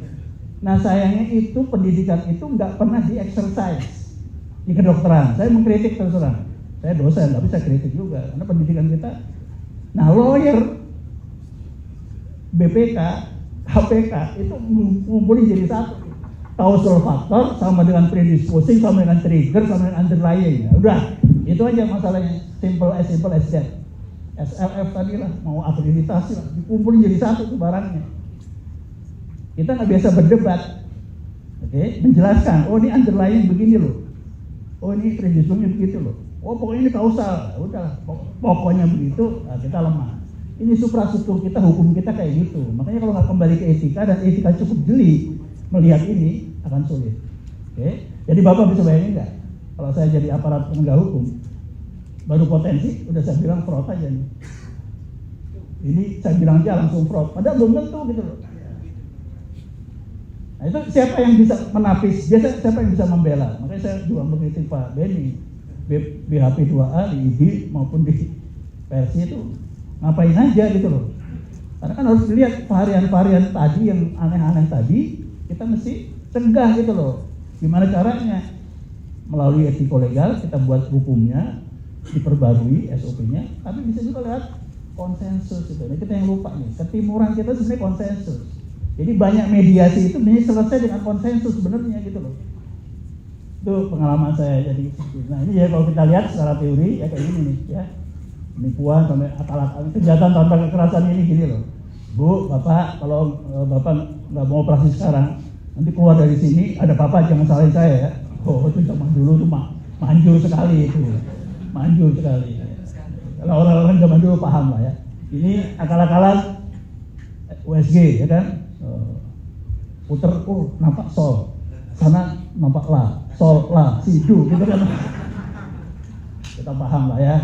Nah, sayangnya itu pendidikan itu nggak pernah di-exercise di kedokteran. Saya mengkritik terus terang. Saya dosen, tapi saya kritik juga karena pendidikan kita. Nah, lawyer, BPK, HPK itu ngumpulin jadi satu. Causal factor sama dengan predisposing, sama dengan trigger, sama dengan underlying. Ya, udah, itu aja masalahnya. Simple as that. SLF tadi lah, mau akreditasi lah, dikumpulin jadi satu tuh barangnya. Kita nggak biasa berdebat, oke? Menjelaskan, oh ini underlying begini loh, oh ini predisposing begitu loh, oh pokoknya ini kausal, udah pokoknya begitu, nah, kita lemah. Ini suprastruktur kita, hukum kita kayak gitu. Makanya kalau nggak kembali ke etika dan etika cukup jeli melihat ini akan sulit, oke? Jadi Bapak bisa bayangin nggak, kalau saya jadi aparat penegak hukum, baru potensi, udah saya bilang fraud aja nih. Ini saya bilang aja langsung fraud, padahal belum tentu gitu loh. Nah itu siapa yang bisa menapis, siapa yang bisa membela. Makanya saya juga mengkritik Pak Beni, BHP 2A di ID maupun di Persi itu ngapain aja gitu loh. Karena kan harus dilihat varian-varian tadi yang aneh-aneh tadi, kita mesti cegah gitu loh. Gimana caranya? Melalui etiko legal kita buat hukumnya, diperbarui SOP-nya, tapi bisa juga lewat konsensus itu. Nah, kita yang lupa nih, ketimuran kita sebenarnya konsensus. Jadi banyak mediasi itu sebenarnya selesai dengan konsensus sebenarnya gitu loh. Itu pengalaman saya jadi. Nah ini ya kalau kita lihat secara teori ya kayak gini nih ya. Penipuan sampai akal-akalan, kejahatan tanpa kekerasan ini gini loh. Bu, Bapak, kalau Bapak nggak mau operasi sekarang, nanti keluar dari sini ada Bapak jangan salahin saya ya. Oh itu zaman dulu tuh manjur sekali itu, manjur sekali. Kalau orang-orang zaman dulu paham lah ya. Ini akal-akalan USG ya kan, puter, nampak sol, sana nampak la, sol, la, si, do gitu kan. Kita paham lah ya.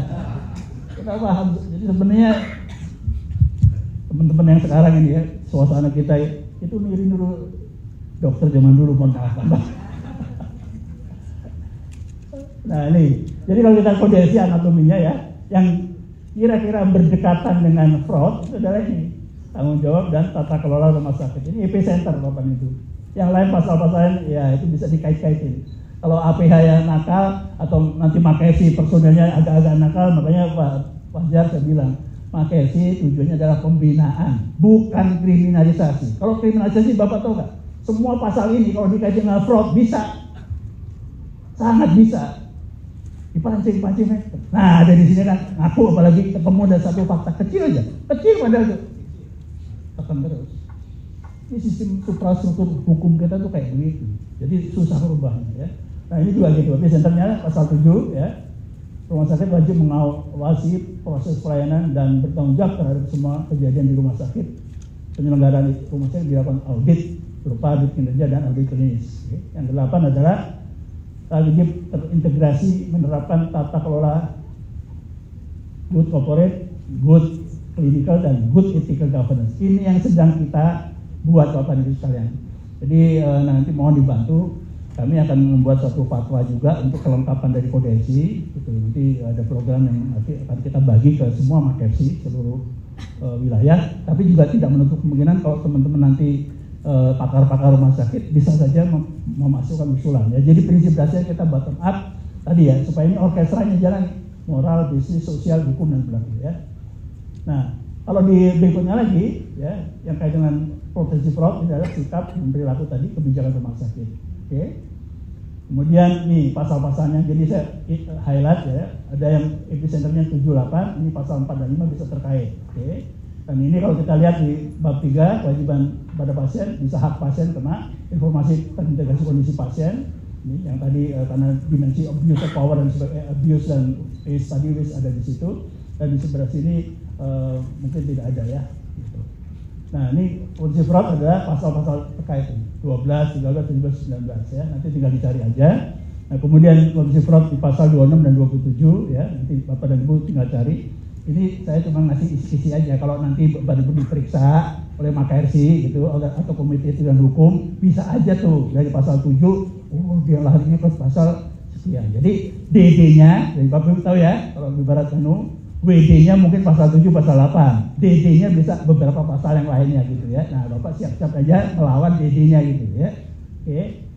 Kita paham. Jadi sebenarnya teman-teman yang sekarang ini ya, suasana kita itu niru dokter zaman dulu, mohon maaf. Nah ini, jadi kalau kita kodesi anatominya ya, yang kira-kira berdekatan dengan fraud itu adalah ini, tanggung jawab dan tata kelola rumah sakit. Ini epicenter Bapak itu. Yang lain pasal-pasalnya ya itu bisa dikait-kaitin. Kalau APH yang nakal atau nanti Makesi personelnya agak-agak nakal, makanya Pak Fajar saya bilang, Makesi tujuannya adalah pembinaan, bukan kriminalisasi. Kalau kriminalisasi Bapak tahu nggak? Semua pasal ini kalau dikaitkan dengan fraud bisa, sangat bisa. Dipancing-pancing. Nah ada di sini kan ngaku, apalagi ketemu ada satu fakta kecil aja, kecil padahal itu tekan terus. Ini sistem suprastruktur hukum kita tuh kayak begitu, jadi susah merubahnya ya. Nah ini juga gitu, epicenternya pasal 7 ya, rumah sakit wajib mengawasi proses pelayanan dan bertanggung jawab terhadap semua kejadian di rumah sakit. Penyelenggaraan rumah sakit dilakukan audit berupa audit kinerja dan audit klinis. Yang 8 adalah wajib terintegrasi menerapkan tata kelola good corporate, good clinical, dan good ethical governance. Ini yang sedang kita buat Bapak Ibu sekalian. Jadi nanti mohon dibantu, kami akan membuat satu fatwa juga untuk kelengkapan dari kodesi. Gitu. Nanti ada program yang nanti akan kita bagi ke semua Makesi seluruh wilayah. Tapi juga tidak menutup kemungkinan kalau teman-teman nanti pakar-pakar rumah sakit bisa saja memasukkan usulan ya. Jadi prinsip dasarnya kita bottom up tadi ya, supaya ini orkestranya jalan, moral, bisnis, sosial, hukum dan sebagainya ya. Nah, kalau di berikutnya lagi ya, yang kait dengan potensi fraud ini adalah sikap dan perilaku tadi, kebijakan rumah sakit. Oke. Kemudian nih pasal-pasalnya, jadi saya highlight ya, ada yang epicenternya 78, ini pasal 4 dan 5 bisa terkait. Oke. Dan ini kalau kita lihat di bab 3, kewajiban pada pasien, bisa hak pasien kena, informasi terintegrasi kondisi pasien, ini yang tadi karena dimensi abuse of power dan abuse dan study risk ada di situ, dan di sebelah sini mungkin tidak ada ya. Gitu. Nah ini kondisi fraud adalah pasal-pasal terkait 12, 13, 17, 19 ya, nanti tinggal dicari aja. Nah kemudian kondisi fraud di pasal 26 dan 27 ya, nanti Bapak dan Ibu tinggal cari. Ini saya cuma ngasih isi-isi aja, kalau nanti Bapak Ibu diperiksa oleh Makersi gitu atau Komite Etik dan Hukum, bisa aja tuh dari pasal 7, oh dia larinya ke pasal sekian. Jadi DD-nya, dari Bapak Ibu tahu ya, kalau ibarat WD-nya mungkin pasal 7, pasal 8, DD-nya bisa beberapa pasal yang lainnya gitu ya. Nah Bapak siap-siap aja melawan DD-nya gitu ya. Oke.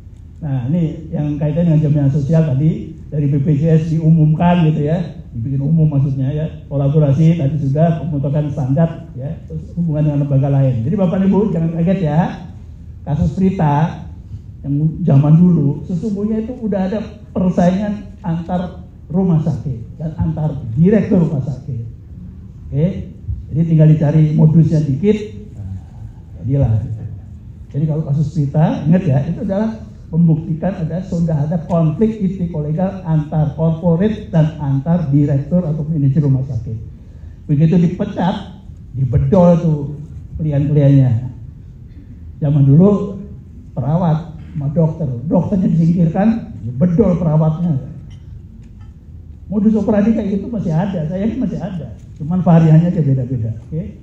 Nah ini yang kaitan dengan jaminan sosial tadi, dari BPJS diumumkan gitu ya, dibikin umum maksudnya ya, kolaborasi tadi sudah, pembentukan standar ya, terus hubungan dengan lembaga lain. Jadi Bapak Ibu jangan kaget ya, kasus Prita yang zaman dulu sesungguhnya itu udah ada persaingan antar rumah sakit dan antar direktur rumah sakit. Oke, jadi tinggal dicari modusnya dikit, nah, jadilah. Jadi kalau kasus Prita, ingat ya, itu adalah membuktikan sudah ada konflik etiko-legal antar korporat dan antar direktur atau manajer rumah sakit. Begitu dipecat, dibedol tuh klien-kliennya. Zaman dulu perawat sama dokternya disingkirkan, dibedol perawatnya. Modus operandi kayak gitu masih ada, saya ini masih ada. Cuman variannya aja beda-beda. Oke?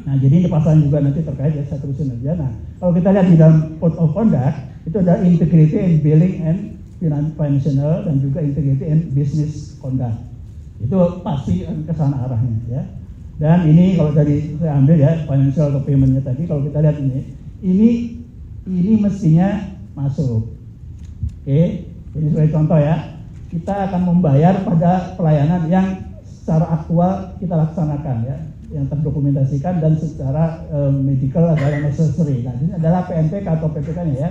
Nah, jadi ini pasalnya juga nanti terkait ya, saya terusin aja. Nah, kalau kita lihat di dalam Code of Conduct, itu ada integrity in billing and financial dan juga integrity in business conduct. Itu pasti ke sana arahnya ya. Dan ini kalau dari saya ambil ya, financial atau payment-nya tadi, kalau kita lihat ini mestinya masuk. Oke, ini sebagai contoh ya, kita akan membayar pada pelayanan yang secara aktual kita laksanakan ya, yang terdokumentasikan dan secara medical adalah necessary. Nah, ini adalah PNPK atau PPK-nya ya,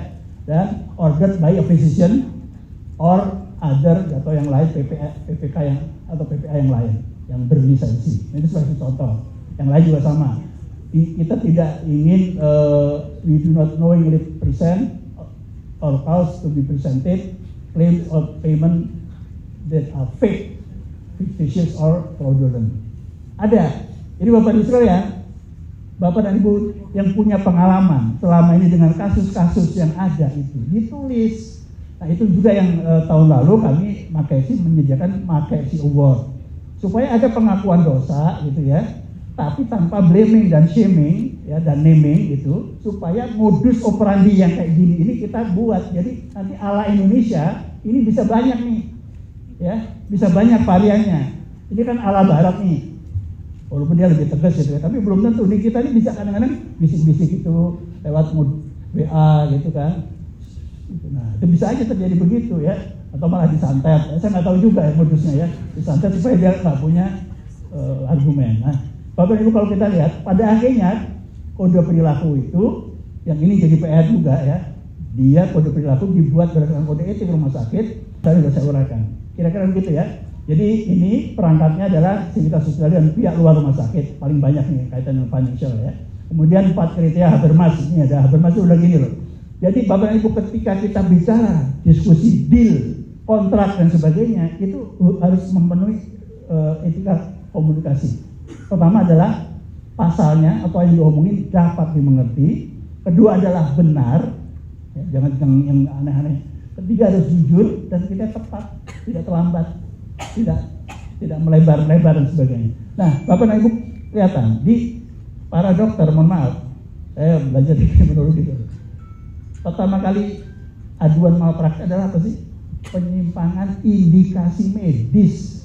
dan ordered by a physician or other atau yang lain PPK yang atau PPA yang lain yang berlisensi. Ini sebagai contoh. Yang lain juga sama. Kita tidak ingin we do not knowingly present or cause to be presented claims of payment that are fake, fictitious or fraudulent. Ada. Jadi Bapak Ibu sekalian, Bapak dan Ibu yang punya pengalaman selama ini dengan kasus-kasus yang ada itu ditulis. Nah, itu juga yang tahun lalu kami Makesi menyediakan Makesi Award supaya ada pengakuan dosa gitu ya, tapi tanpa blaming dan shaming ya dan naming itu, supaya modus operandi yang kayak gini ini kita buat. Jadi nanti ala Indonesia ini bisa banyak nih ya, bisa banyak variannya. Ini kan ala barat nih, walaupun dia lebih tegas gitu ya, tapi belum tentu. Di kita ini bisa kadang-kadang bisik-bisik itu lewat WA gitu kan. Nah, itu bisa aja terjadi begitu ya, atau malah disantet. Saya nggak tahu juga ya modusnya ya, disantet supaya dia nggak punya argumen. Nah, Bapak Ibu kalau kita lihat pada akhirnya kode perilaku itu, yang ini jadi PR juga ya, dia kode perilaku dibuat berdasarkan kode etik rumah sakit. Tadi sudah saya uraikan. Kira-kira begitu ya. Jadi ini perangkatnya adalah sivitas sosial dan pihak luar rumah sakit, paling banyak nih kaitan dengan financial ya. Kemudian 4 kriteria Habermas, ini ada Habermas udah gini loh. Jadi Bapak dan Ibu ketika kita bicara diskusi deal, kontrak dan sebagainya, itu harus memenuhi etika komunikasi. Pertama adalah pasalnya atau yang diomongin dapat dimengerti. Kedua adalah benar, ya, jangan yang aneh-aneh. Ketiga harus jujur dan kita tepat, tidak terlambat, tidak melebar-lebar dan sebagainya. Nah, Bapak dan Ibu kelihatan di para dokter, mohon maaf, saya belajar di kriminologi gitu. Pertama kali aduan malpraktek adalah apa sih? Penyimpangan indikasi medis.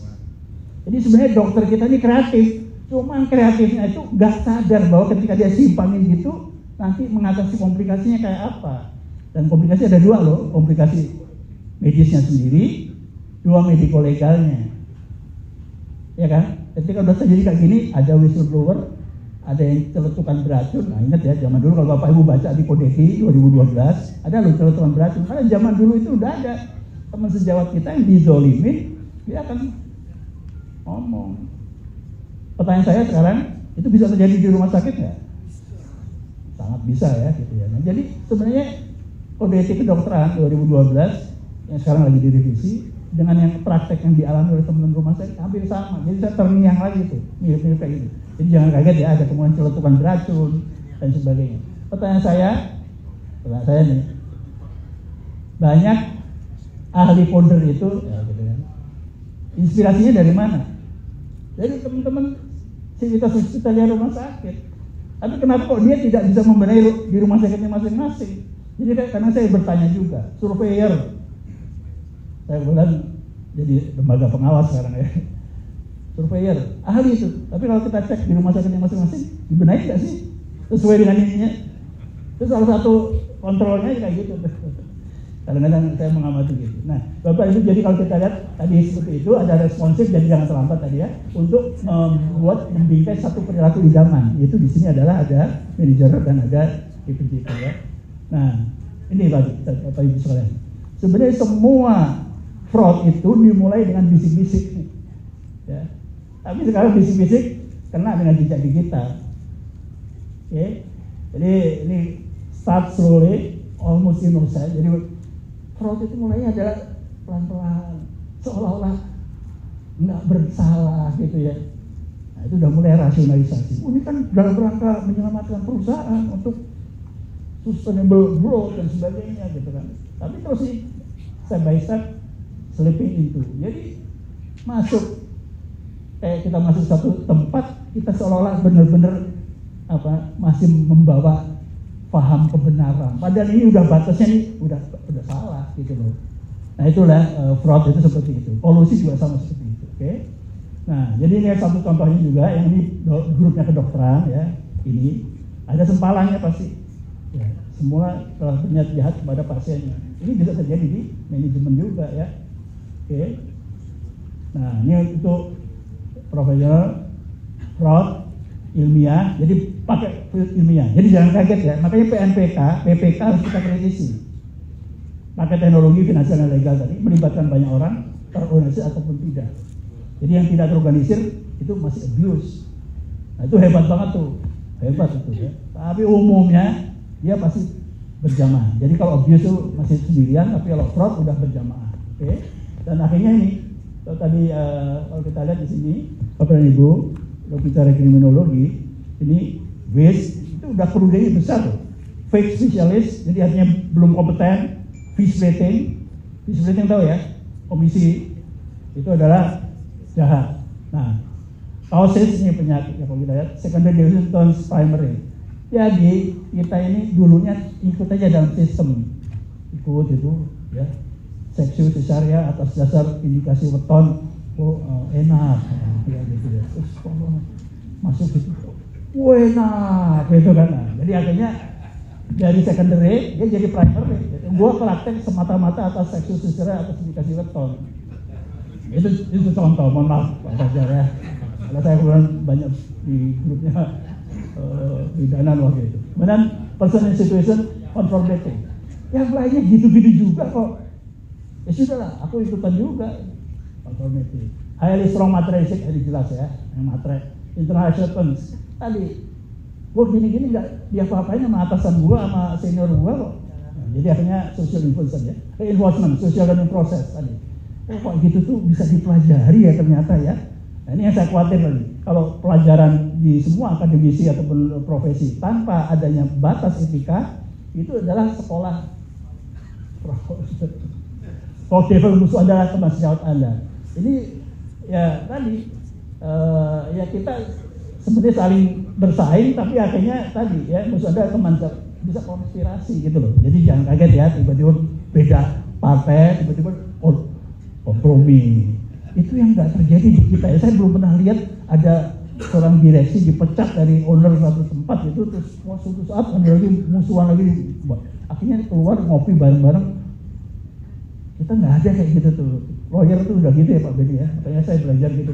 Jadi sebenarnya dokter kita ini kreatif, cuma kreatifnya itu nggak sadar bahwa ketika dia simpangin gitu nanti mengatasi komplikasinya kayak apa. Dan komplikasi ada 2 loh, komplikasi medisnya sendiri, 2 mediko legalnya, ya kan? Ketika udah terjadi kayak gini, ada whistleblower, ada yang celetukan beracun. Nah, ingat ya, zaman dulu kalau Bapak Ibu baca di Kodeki 2012, ada loh celetukan beracun. Karena zaman dulu itu udah ada teman sejawat kita yang dizolimin, dia akan ngomong. Pertanyaan saya sekarang, itu bisa terjadi di rumah sakit nggak? Sangat bisa ya, gitu ya. Nah, jadi sebenarnya Kode Etik Kedokteran 2012 yang sekarang lagi direvisi dengan yang praktek yang dialami oleh teman-teman rumah sakit hampir sama. Jadi saya terngiang lagi tuh, mirip-mirip kayak gitu. Jadi jangan kaget ya, ada kemudian celetukan beracun dan sebagainya. Pertanyaan saya nih, banyak ahli kode itu, ya gitu kan, inspirasinya dari mana? Dari teman-teman sivitas hospitalia rumah sakit. Tapi kenapa kok dia tidak bisa membenahi di rumah sakitnya masing-masing? Jadi karena saya bertanya juga, surveyor, saya bilang jadi lembaga pengawas sekarang ya. Surveyor, ahli itu. Tapi kalau kita cek di rumah sakitnya masing-masing, dibenahi nggak sih? Sesuai dengan ininya. Itu salah satu kontrolnya kayak gitu. Kadang-kadang saya mengamati gitu. Nah, Bapak Ibu, jadi kalau kita lihat tadi seperti itu, ada responsif, jadi jangan terlambat tadi ya, untuk membuat membingkai satu perilaku idaman. Itu di sini adalah ada manajer dan ada IPJP ya. Nah, ini Bapak Ibu sekalian. Sebenarnya semua fraud itu dimulai dengan bisik-bisik. Ya. Tapi sekarang bisik-bisik kena dengan jejak digital. Oke. Jadi ini start slowly, almost innocent. Jadi fraud itu mulainya adalah pelan-pelan, seolah-olah nggak bersalah gitu ya. Nah, itu udah mulai rasionalisasi. Ini kan dalam rangka menyelamatkan perusahaan untuk sustainable growth dan sebagainya gitu kan. Tapi terus sih step by step slipping into. Jadi masuk kayak kita masuk satu tempat, kita seolah-olah benar-benar masih membawa paham kebenaran. Padahal ini udah batasnya nih udah salah gitu loh. Nah itulah fraud itu seperti itu. Kolusi juga sama seperti itu. Oke. Nah jadi ini satu contohnya juga yang ini grupnya kedokteran ya. Ini ada sempalannya pasti. Ya, semua telah berniat jahat kepada pasiennya. Ini bisa terjadi di manajemen juga ya. Oke. Nah ini untuk profesional fraud ilmiah, jadi pakai ilmiah. Jadi jangan kaget ya. Makanya PPK harus kita kritisi. Pakai teknologi finansial dan legal tadi melibatkan banyak orang, terorganisir ataupun tidak. Jadi yang tidak terorganisir itu masih abuse. Nah itu hebat banget tuh, hebat itu ya. Tapi umumnya dia pasti berjamaah. Jadi kalau abuse itu masih sendirian, tapi kalau fraud udah berjamaah. Oke. Dan akhirnya ini, kalau tadi kalau kita lihat di sini, Bapak dan Ibu, kalau bicara kriminologi, ini waste itu udah kerugiannya besar loh. Fake specialist, jadi artinya belum kompeten. Fish plating tahu ya, komisi itu adalah jahat. Nah, causes ini penyakit ya kalau kita lihat, secondary deviation primary. Jadi kita ini dulunya ikut aja dalam sistem, ikut itu ya, seksiu cesaria atas dasar indikasi weton, enak, ya gitu ya. Terus masuk itu, enak, gitu kan. Nah, jadi akhirnya dari secondary dia jadi primary. Gua praktek semata-mata atas seksiu cesaria atas indikasi weton. Itu contoh, mohon maaf Pak Fajar ya. Karena saya kebetulan banyak di grupnya pidanan waktu itu. Kemudian person in situation control dating. Yang lainnya gitu-gitu juga kok. Ya sudahlah, aku ikutan juga control dating. Highly strong materialistic tadi jelas ya, yang matre. Internal acceptance tadi. Gua gini-gini nggak diapa-apain sama atasan gua sama senior gua kok. Nah, jadi akhirnya social influence ya, reinforcement, social learning process tadi. Kok gitu tuh bisa dipelajari ya ternyata ya. Nah, ini yang saya khawatir tadi. Kalau pelajaran di semua akademisi ataupun profesi tanpa adanya batas etika, itu adalah sekolah development musuh adalah teman sejawat Anda. Ini ya tadi ya kita sebenarnya saling bersaing, tapi akhirnya tadi ya musuh Anda teman bisa konspirasi gitu loh. Jadi jangan kaget ya tiba-tiba beda partai, tiba-tiba kompromi. Itu yang nggak terjadi di kita ya. Saya belum pernah lihat ada seorang direksi dipecat dari owner satu tempat itu terus suatu saat ada lagi musuhan lagi, akhirnya keluar ngopi bareng-bareng. Kita nggak ada kayak gitu tuh. Lawyer tuh udah gitu ya Pak Beni ya. Makanya saya belajar gitu.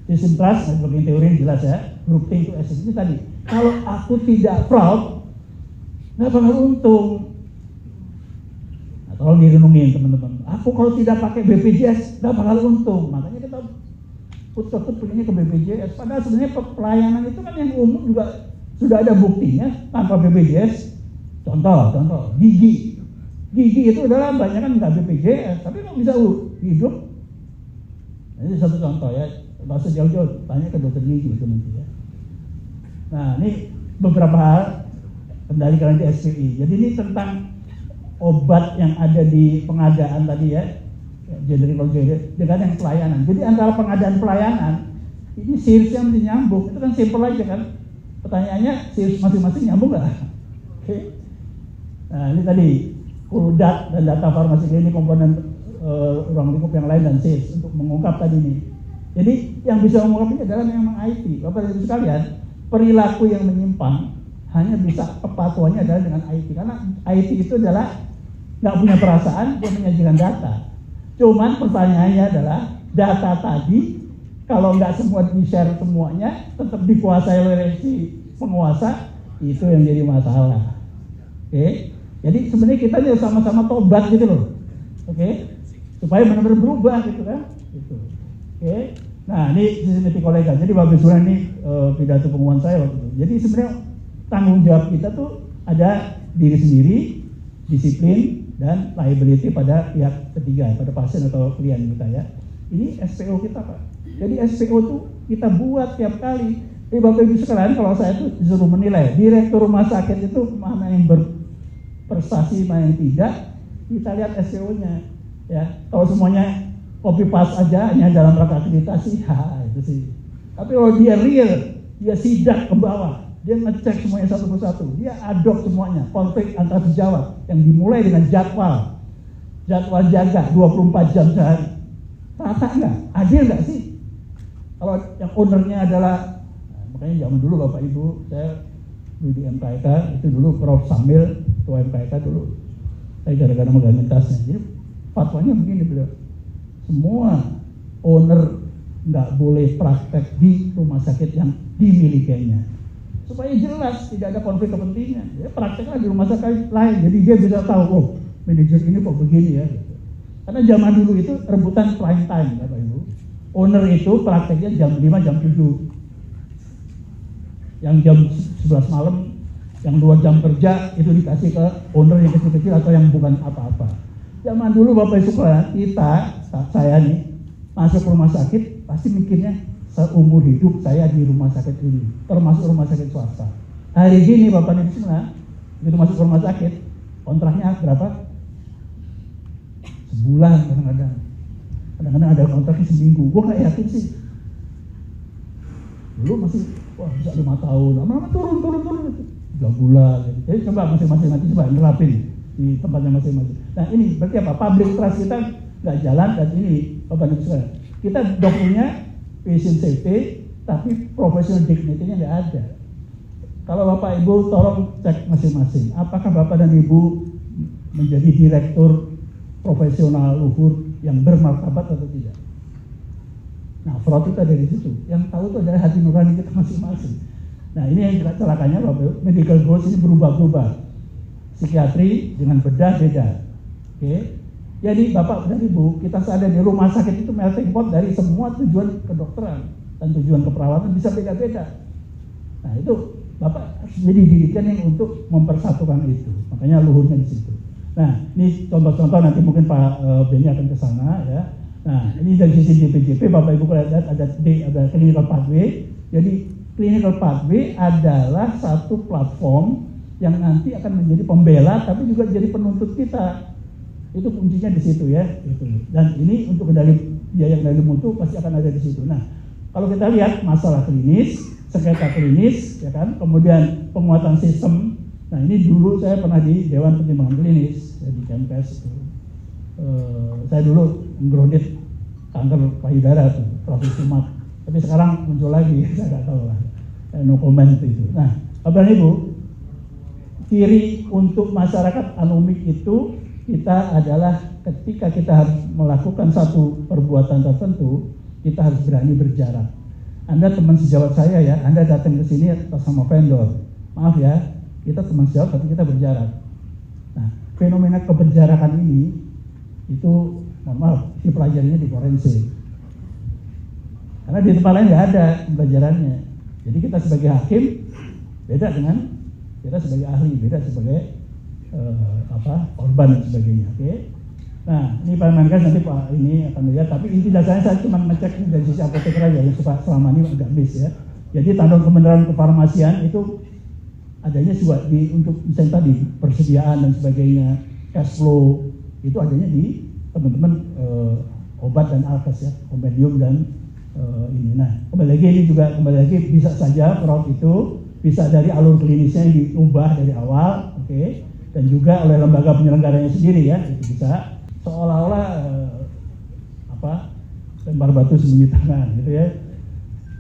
System trust, sebagai teori yang jelas ya. Grouping to assets ini tadi. Kalau aku tidak proud, nggak bakal untung. Tolong direnungin teman-teman. Aku kalau tidak pakai BPJS nggak bakal untung. Makanya kita put-put punyanya ke BPJS. Padahal sebenarnya pelayanan itu kan yang umum juga sudah ada buktinya tanpa BPJS. Contoh gigi itu adalah banyak kan nggak BPJS, tapi kok bisa hidup. Ini satu contoh ya. Bahasa jauh-jauh tanya ke dokter gigi itu nanti ya. Nah ini beberapa hal kembali ke nanti SPI. Jadi ini tentang obat yang ada di pengadaan tadi ya, general dengan yang pelayanan. Jadi antara pengadaan pelayanan ini seriesnya mesti nyambung. Itu kan simple aja kan. Pertanyaannya series masing-masing nyambung nggak? Oke. Nah ini tadi kuldat dan data farmasi klinik komponen ruang lingkup yang lain dan sales untuk mengungkap tadi ini. Jadi yang bisa mengungkap ini adalah memang IT. Bapak Ibu sekalian, perilaku yang menyimpang hanya bisa kepatuhannya adalah dengan IT, karena IT itu adalah nggak punya perasaan, dia menyajikan data. Cuman pertanyaannya adalah data tadi kalau nggak semua di-share semuanya, tetap dikuasai oleh si penguasa, itu yang jadi masalah. Oke, jadi sebenarnya kita ini sama-sama tobat gitu loh. Oke, supaya benar-benar berubah gitu kan. Gitu. Oke, nah ini sistematik kolega. Jadi Bapak Surya ini pidato pengumuman saya waktu itu. Jadi sebenarnya tanggung jawab kita tuh ada diri sendiri, disiplin, dan liability pada pihak ketiga, pada pasien atau klien kita ya. Ini SPO kita Pak. Jadi SPO tuh kita buat tiap kali. Jadi Bapak Ibu sekalian, kalau saya tuh disuruh menilai direktur rumah sakit itu mana yang berprestasi, mana yang tidak, kita lihat SPO-nya. Ya, kalau semuanya copy paste aja hanya dalam rangka akreditasi, itu sih. Tapi kalau dia real, dia sidak ke bawah, dia ngecek semuanya satu persatu, dia adop semuanya, konflik antar sejawat yang dimulai dengan jadwal jaga 24 jam sehari. Rata nggak? Adil nggak sih? Kalau yang ownernya adalah, makanya zaman dulu Bapak Ibu, saya dulu di MKK, itu dulu Prof. Sambil, ketua MKK dulu, saya gara-gara megang tasnya. Jadi fatwanya begini beliau, semua owner nggak boleh praktek di rumah sakit yang dimilikinya, supaya jelas tidak ada konflik kepentingan. Dia prakteklah di rumah sakit lain, jadi dia bisa tahu, oh manajer ini kok begini ya. Gitu. Karena zaman dulu itu rebutan prime time, Bapak Ibu. Owner itu prakteknya jam 5, jam 7. Yang jam 11 malam, yang 2 jam kerja itu dikasih ke owner yang kecil-kecil atau yang bukan apa-apa. Zaman dulu Bapak Ibu saya nih masuk rumah sakit pasti mikirnya seumur hidup saya di rumah sakit ini, termasuk rumah sakit swasta. Hari ini Bapak Ibu semua begitu masuk ke rumah sakit, kontraknya berapa? Sebulan kadang-kadang ada kontraknya seminggu. Gue nggak yakin sih. Dulu masih wah bisa 5 tahun, lama-lama turun 3 bulan. Jadi coba masing-masing nanti coba nerapin di tempatnya masing-masing. Nah ini berarti apa? Public trust kita nggak jalan, dan ini Bapak Ibu sekalian, kita dokternya patient safety, tapi professional dignity-nya nggak ada. Kalau Bapak Ibu tolong cek masing-masing, apakah Bapak dan Ibu menjadi direktur profesional luhur yang bermartabat atau tidak? Nah, fraud itu ada di situ. Yang tahu itu adalah hati nurani kita masing-masing. Nah, ini yang celakanya Bapak Ibu, medical goals ini berubah-ubah. Psikiatri dengan bedah beda. Oke. Jadi Bapak dan Ibu, kita sadar di rumah sakit itu melting pot dari semua tujuan kedokteran dan tujuan keperawatan bisa beda-beda. Nah itu Bapak harus jadi didikan yang untuk mempersatukan itu. Makanya luhurnya di situ. Nah ini contoh-contoh, nanti mungkin Pak Beni akan ke sana ya. Nah ini dari sisi DPJP Bapak Ibu lihat ada clinical pathway. Jadi clinical pathway adalah satu platform yang nanti akan menjadi pembela tapi juga jadi penuntut kita. Itu kuncinya di situ ya, gitu. Dan ini untuk biaya kendali mutu pasti akan ada di situ. Nah, kalau kita lihat masalah klinis, sengketa klinis, ya kan, kemudian penguatan sistem. Nah, ini dulu saya pernah di Dewan Pertimbangan Klinis, ya, di KMKS itu. Saya dulu menggrounded kanker payudara tuh, Prof. Sumat. Tapi sekarang muncul lagi, saya nggak tahu lah. No comment itu. Nah, Bapak Ibu, ciri untuk masyarakat anomik itu kita adalah ketika kita harus melakukan satu perbuatan tertentu, kita harus berani berjarak. Anda teman sejawat saya ya, Anda datang ke sini atas sama vendor. Maaf ya, kita teman sejawat tapi kita berjarak. Nah, fenomena keberjarakan ini itu, mohon maaf, dipelajarinya di forensik. Karena di tempat lain nggak ada pembelajarannya. Jadi kita sebagai hakim beda dengan kita sebagai ahli, beda sebagai korban dan sebagainya. Oke. Nah, ini Pak Menkes nanti Pak ini akan lihat, tapi inti dasarnya saya cuma ngecek dari sisi apoteker aja yang suka selama ini agak miss ya. Jadi tandon kebenaran kefarmasian itu adanya juga di untuk misalnya tadi persediaan dan sebagainya, cash flow itu adanya di teman-teman obat dan alkes ya, kompendium dan ini. Nah, kembali lagi bisa saja fraud itu bisa dari alur klinisnya yang diubah dari awal, oke. Dan juga oleh lembaga penyelenggaranya sendiri ya, itu bisa seolah-olah lempar batu sembunyi tangan gitu ya.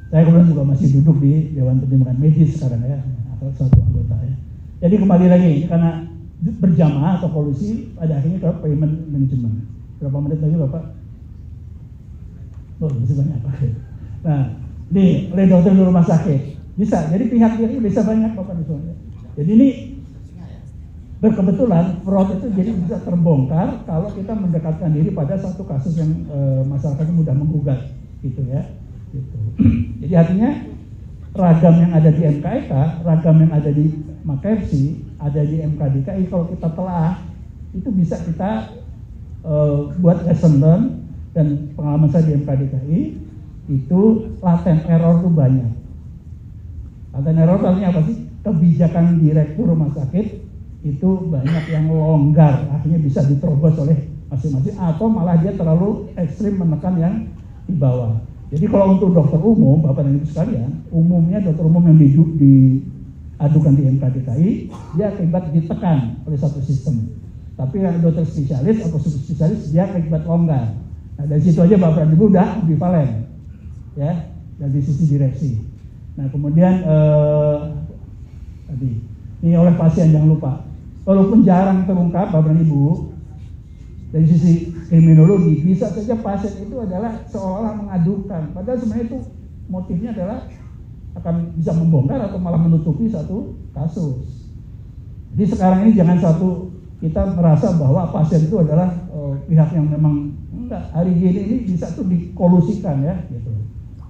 Saya kemudian juga masih duduk di Dewan Pertimbangan Medis sekarang ya, atau satu anggota ya. Jadi kembali lagi, karena berjamaah atau kolusi pada akhirnya ke payment management. Berapa menit lagi Bapak? Oh, masih banyak Pak. Nah, ini oleh dokter di rumah sakit bisa, jadi pihak-pihak ini bisa banyak Bapak di sana. Jadi ini berkebetulan fraud itu jadi bisa terbongkar kalau kita mendekatkan diri pada satu kasus yang masyarakatnya mudah menggugat, gitu ya. Gitu. Jadi artinya ragam yang ada di MKK, ragam yang ada di Makersi, ada di MKDKI, kalau kita telah itu bisa kita buat lesson learn. Dan pengalaman saya di MKDKI itu latent error itu banyak. Latent error artinya apa sih? Kebijakan direktur rumah sakit itu banyak yang longgar, akhirnya bisa diterobos oleh masing-masing, atau malah dia terlalu ekstrim menekan yang di bawah. Jadi kalau untuk dokter umum, Bapak dan Ibu sekalian, umumnya dokter umum yang adukan di MK-DKI, dia akibat ditekan oleh satu sistem. Tapi yang dokter spesialis atau subspesialis dia akibat longgar. Nah dari situ aja Bapak dan Ibu udah ambivalen, ya, dari sisi direksi. Nah kemudian tadi ini oleh pasien, jangan lupa, walaupun jarang terungkap Bapak dan Ibu, dari sisi kriminologi bisa saja pasien itu adalah seolah-olah mengadukan, padahal sebenarnya itu motifnya adalah akan bisa membongkar atau malah menutupi satu kasus. Jadi sekarang ini jangan kita merasa bahwa pasien itu adalah pihak yang memang enggak, hari ini bisa tuh dikolusikan ya gitu.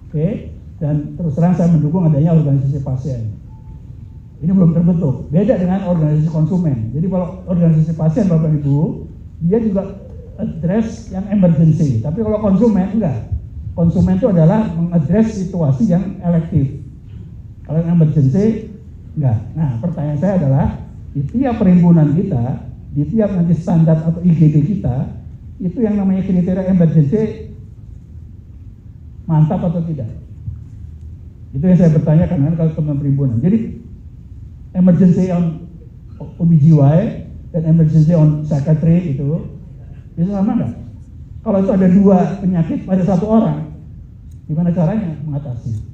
Oke, dan terus terang saya mendukung adanya organisasi pasien. Ini belum terbentuk, beda dengan organisasi konsumen. Jadi kalau organisasi pasien Bapak Ibu, dia juga address yang emergency, tapi kalau konsumen enggak. Konsumen itu adalah mengadres situasi yang elektif. Kalau yang emergency enggak. Nah, pertanyaan saya adalah di tiap perhimpunan kita, di tiap nanti standar atau IGD kita, itu yang namanya kriteria emergency mantap atau tidak? Itu yang saya bertanyakan kalau teman perhimpunan. Jadi emergency on OBGY dan emergency on psychiatry itu bisa sama nggak? Kalau itu ada dua penyakit pada satu orang, gimana caranya mengatasi?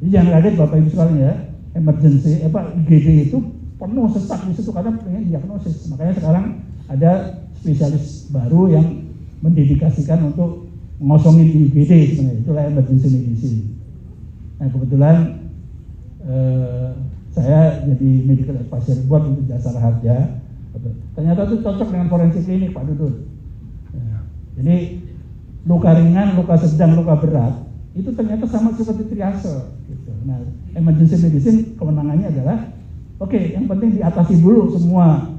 Jadi jangan kaget Bapak Ibu sekalian ya, emergency IGD itu penuh sesak di situ karena pengen diagnosis. Makanya sekarang ada spesialis baru yang mendedikasikan untuk mengosongin IGD sebenarnya, itulah emergency medicine. Nah kebetulan saya jadi medical advisory board untuk Jasara Harja. Ternyata itu cocok dengan forensik klinik Pak Dudut. Jadi luka ringan, luka sedang, luka berat itu ternyata sama seperti triase. Gitu. Nah, emergency medicine kewenangannya adalah oke, yang penting diatasi dulu semua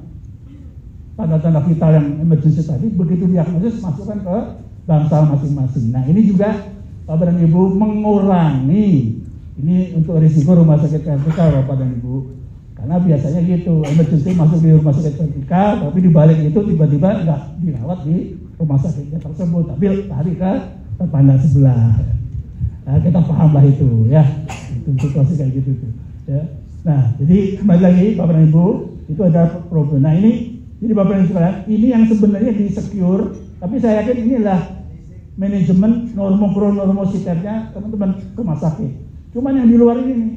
tanda-tanda vital yang emergency tadi. Begitu diagnosis masukkan ke bangsal masing-masing. Nah ini juga Bapak dan Ibu mengurangi ini untuk risiko rumah sakit vertikal Bapak dan Ibu. Karena biasanya gitu, emergency masuk di rumah sakit vertikal, tapi di balik itu tiba-tiba nggak dirawat di rumah sakitnya tersebut, tapi lari ke tetangga sebelah. Nah, kita pahamlah itu ya, itu situasi kayak gitu tuh. Ya. Nah, jadi kembali lagi Bapak dan Ibu, itu ada problem. Nah ini, jadi Bapak dan Ibu sekalian, ini yang sebenarnya di secure, tapi saya yakin inilah manajemen normositernya teman-teman rumah sakit. Cuman yang di luar ini nih.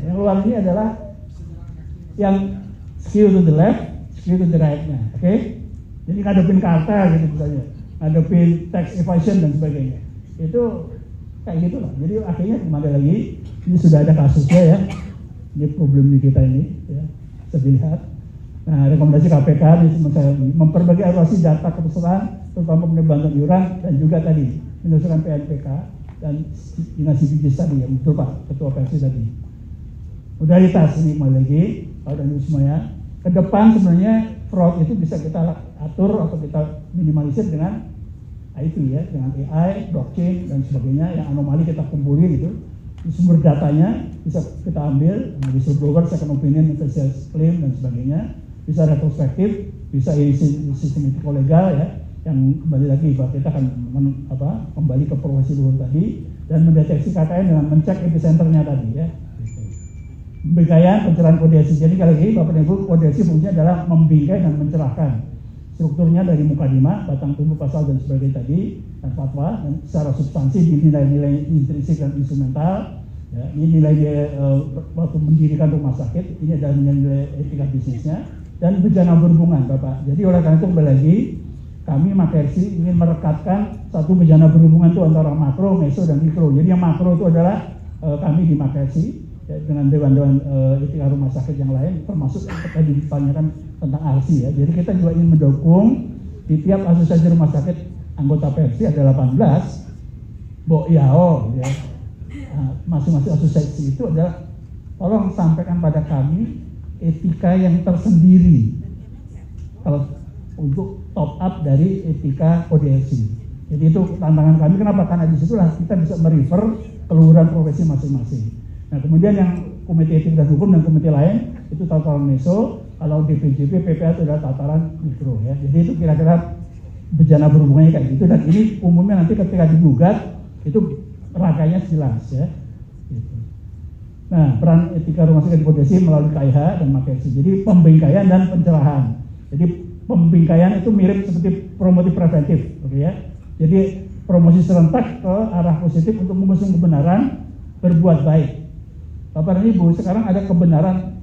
Yang luar ini adalah yang skew to the left, skew to the right-nya, oke? Jadi ngadepin kartel gitu misalnya, ngadepin tax evasion dan sebagainya. Itu kayak gitu lah. Jadi akhirnya kembali lagi, ini sudah ada kasusnya ya. Ini problem di kita ini, ya. Bisa dilihat. Nah, rekomendasi KPK memperbaiki evaluasi data kepesertaan, terutama penerbangan iuran dan juga tadi menyelesaikan PNPK dan Dinas Pijis tadi yang betul Pak Ketua Persi tadi. Modalitas ini kembali lagi, Pak dan Ibu semuanya. Ke depan sebenarnya fraud itu bisa kita atur atau kita minimalisir dengan IT ya, dengan AI, blockchain dan sebagainya. Yang anomali kita kumpulin itu, sumber datanya bisa kita ambil, whistleblower, second opinion, investor claim dan sebagainya. Bisa retrospektif, bisa sistem legal ya. Yang kembali lagi Pak, kita akan kembali ke profesi luhur tadi dan mendeteksi KKN dengan mencek epicenternya tadi ya. Pembingkaian, pencerahan kodiasi. Jadi kali ini Bapak dan Ibu, kodiasi fungsinya adalah membingkai dan mencerahkan. Strukturnya dari mukadimah, batang tubuh, pasal dan sebagainya tadi, dan fatwa, dan secara substansi di nilai-nilai intrinsik dan instrumental. Ya, ini nilai waktu mendirikan rumah sakit, ini adalah nilai etika bisnisnya, dan bejana berhubungan Bapak. Jadi oleh karena itu kembali lagi, kami Makersi ingin merekatkan satu bejana berhubungan itu antara makro, meso, dan mikro. Jadi yang makro itu adalah kami di Makersi, dengan dewan-dewan etika rumah sakit yang lain, termasuk yang tadi ditanyakan tentang ARSI ya. Jadi kita juga ingin mendukung di tiap asosiasi rumah sakit anggota Persi ada 18, BOIAO ya. Masing-masing asosiasi itu adalah tolong sampaikan pada kami etika yang tersendiri kalau untuk top up dari etika kodiasi. Jadi itu tantangan kami. Kenapa? Karena disitulah kita bisa merefer keluhuran profesi masing-masing. Nah kemudian yang komite etik dan hukum dan komite lain itu tataran meso, kalau DPJP, PPA itu adalah tataran mikro ya. Jadi itu kira-kira bejana berhubungannya kayak gitu, dan ini umumnya nanti ketika digugat itu raganya jelas ya. Gitu. Nah, peran etika rumah sakit hipotesis melalui KIH dan Makersi. Jadi pembingkaian dan pencerahan. Jadi pembingkaian itu mirip seperti promotif preventif, oke ya. Jadi promosi serentak ke arah positif untuk mengusung kebenaran berbuat baik. Bapak dan Ibu, sekarang ada kebenaran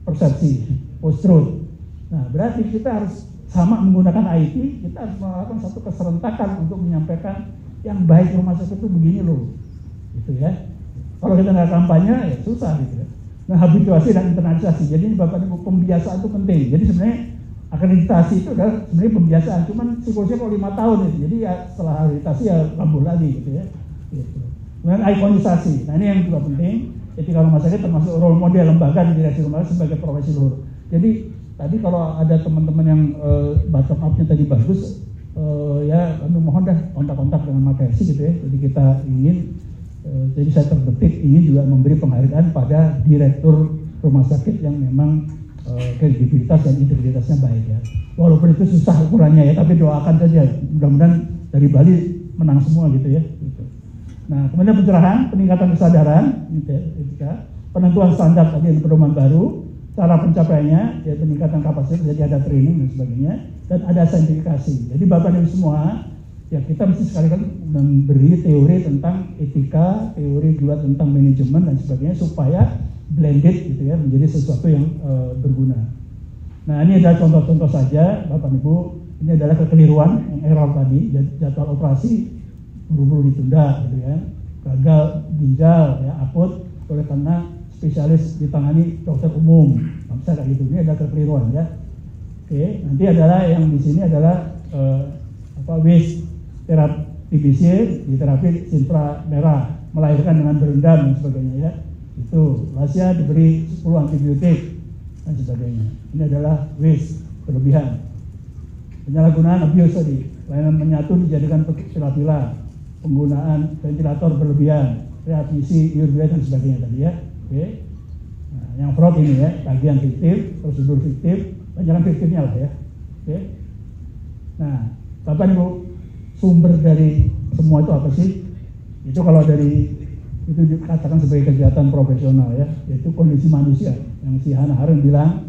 persepsi, post-truth. Nah, berarti kita harus sama menggunakan IT, kita harus melakukan satu keserentakan untuk menyampaikan yang baik rumah sakit itu begini loh, gitu ya. Kalau kita nggak kampanye, ya susah gitu ya. Nah, habituasi dan internalisasi. Jadi Bapak Ibu, pembiasaan itu penting. Jadi sebenarnya akreditasi itu adalah sebenarnya pembiasaan. Cuman siklusnya kalau 5 tahun itu. Jadi ya setelah akreditasi ya kambuh lagi gitu ya. Gitu. Kemudian ikonisasi. Nah, ini yang juga penting. Etika rumah sakit termasuk role model lembaga di direksi rumah sakit sebagai profesi luhur. Jadi tadi kalau ada teman-teman yang bottom up-nya tadi bagus, ya kami mohon dah kontak-kontak dengan Makersi gitu ya. Jadi kita ingin jadi saya terbetik ingin juga memberi penghargaan pada direktur rumah sakit yang memang kredibilitas dan integritasnya baik ya. Walaupun itu susah ukurannya ya, tapi doakan saja. Mudah-mudahan dari Bali menang semua gitu ya. Gitu. Nah, kemudian pencerahan, peningkatan kesadaran, etika, penentuan standar tadi yang pedoman baru, cara pencapaiannya, ya peningkatan kapasitas, jadi ada training dan sebagainya, dan ada saintifikasi. Jadi Bapak Ibu semua, ya kita mesti sekali-kali memberi teori tentang etika, teori juga tentang manajemen dan sebagainya supaya blended gitu ya, menjadi sesuatu yang berguna. Nah, ini adalah contoh-contoh saja Bapak Ibu. Ini adalah kekeliruan yang error tadi, jadwal operasi buru-buru ditunda gitu ya, gagal ginjal ya, apot oleh karena spesialis ditangani dokter umum, bisa kayak gitu. Ini ada kekeliruan ya. Oke, nanti adalah yang di sini adalah waste terapi TBC di terapi infra merah, melahirkan dengan berendam dan sebagainya ya. Itu lansia diberi 10 antibiotik dan sebagainya. Ini adalah waste, berlebihan. Penyalahgunaan abuse tadi, layanan menyatu dijadikan pila-pila, penggunaan ventilator berlebihan, readmisi, urea dan sebagainya tadi ya. Oke. Nah, yang fraud ini ya, tagihan fiktif, prosedur fiktif, jangan fiktifnya lah ya. Oke. Nah, Bapak Ibu, sumber dari semua itu apa sih? Itu kalau dari itu dikatakan sebagai kegiatan profesional ya, yaitu kondisi manusia yang si Hannah Arendt bilang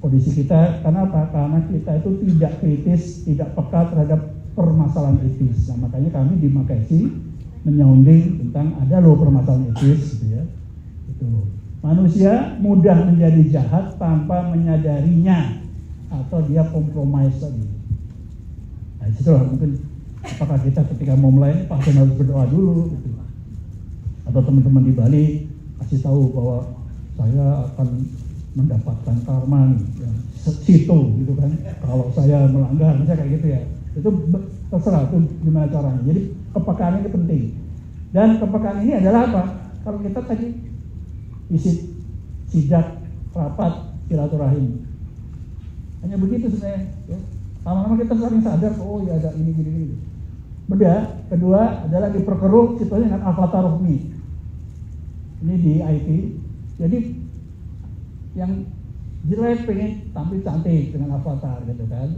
kondisi kita, karena apa? Karena kita itu tidak kritis, tidak peka terhadap permasalahan etis. Nah, makanya kami di Makersi menyaunding tentang ada loh permasalahan etis gitu ya. Itu manusia mudah menjadi jahat tanpa menyadarinya atau dia kompromis tadi. Nah, itulah mungkin apakah kita ketika mau melayani pasien harus berdoa dulu gitu. Atau teman-teman di Bali kasih tahu bahwa saya akan mendapatkan karma ya, situ gitu kan kalau saya melanggar, misalnya kayak gitu ya. Itu terserah itu gimana caranya. Jadi kepekaan ini penting. Dan kepekaan ini adalah apa? Kalau kita tadi isi sidak, rapat, silaturahim, hanya begitu sebenarnya ya. Lama-lama kita saling sadar, oh ya ada ini gini. Beda, kedua adalah diperkeruh situasinya dengan avatar rohani. Ini di IT. Jadi yang jelek pengen tampil cantik dengan avatar gitu kan.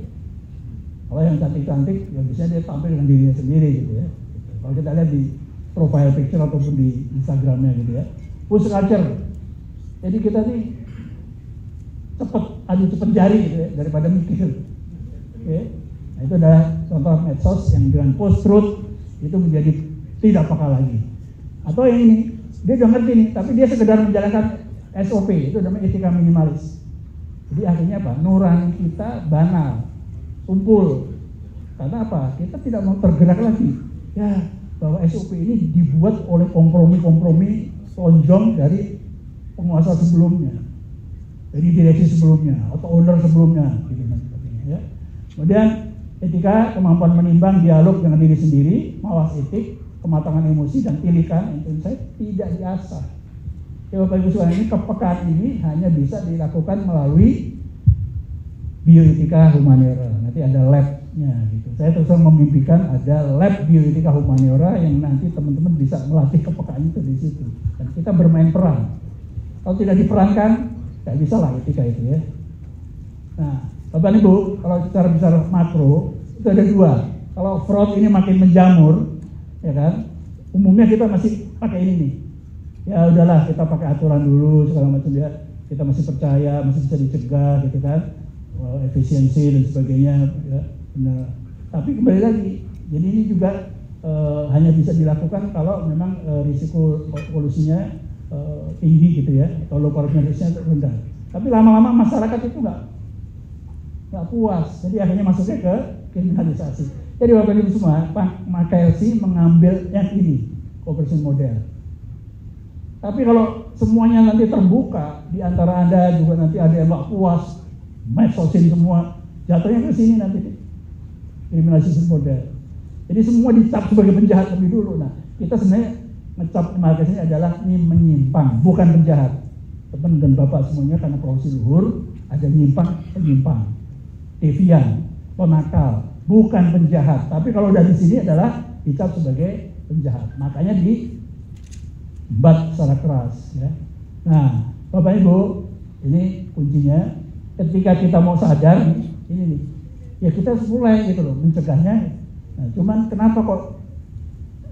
Kalau yang cantik-cantik ya bisa dia tampil dengan dirinya sendiri gitu ya. Kalau kita lihat di profile picture ataupun di Instagramnya gitu ya. Push culture. Jadi kita nih cepet jari gitu ya daripada mikir. Oke. Nah, itu adalah contoh medsos yang dengan post-truth itu menjadi tidak peka lagi. Atau yang ini, dia udah ngerti nih, tapi dia sekedar menjalankan SOP, itu namanya etika minimalis. Jadi akhirnya apa? Nurani kita banal, tumpul. Karena apa? Kita tidak mau tergerak lagi. Ya, bahwa SOP ini dibuat oleh kompromi-kompromi lonjong dari penguasa sebelumnya, dari direksi sebelumnya, atau owner sebelumnya, gitu kan. Ya. Kemudian etika, kemampuan menimbang dialog dengan diri sendiri, mawas etik, kematangan emosi dan pilihan insight tidak diasah. Ya Bapak Ibu sekalian, ini kepekaan ini hanya bisa dilakukan melalui bioetika humaniora. Nanti ada labnya gitu. Saya terus memimpikan ada lab bioetika humaniora yang nanti teman-teman bisa melatih kepekaan itu di situ. Dan kita bermain peran. Kalau tidak diperankan, tidak bisa lah etika itu ya. Nah, Bapak Ibu, kalau secara besar makro itu ada dua. Kalau fraud ini makin menjamur, ya kan? Umumnya kita masih pakai ini nih. ya udahlah kita pakai aturan dulu segala macam ya, kita masih percaya masih bisa dicegah gitu kan, efisiensi dan sebagainya ya, benar. Tapi kembali lagi, jadi ini juga hanya bisa dilakukan kalau memang risiko polusinya tinggi gitu ya, atau low carbon risknya rendah. Tapi lama-lama masyarakat itu nggak puas, jadi akhirnya masuknya ke kriminalisasi. Jadi Bapak Ibu semua, Pak KLC mengambil yang ini, cooperation model. Tapi kalau semuanya nanti terbuka, di antara Anda juga nanti ada yang nggak puas, mesosin semua, jatuhnya ke sini nanti, kriminalisasi model. Jadi semua dicap sebagai penjahat lebih dulu. Nah, kita sebenarnya ngecap market ini adalah ini menyimpang, bukan penjahat. Teman dan Bapak semuanya karena profesi luhur, ada penyimpang, devian, penakal, bukan penjahat. Tapi kalau udah di sini adalah dicap sebagai penjahat. Makanya diembat secara keras. Ya. Nah, Bapak Ibu, ini kuncinya. Ketika kita mau sadar, ini nih, ya kita harus mulai gitu loh, mencegahnya. Nah, cuman kenapa kok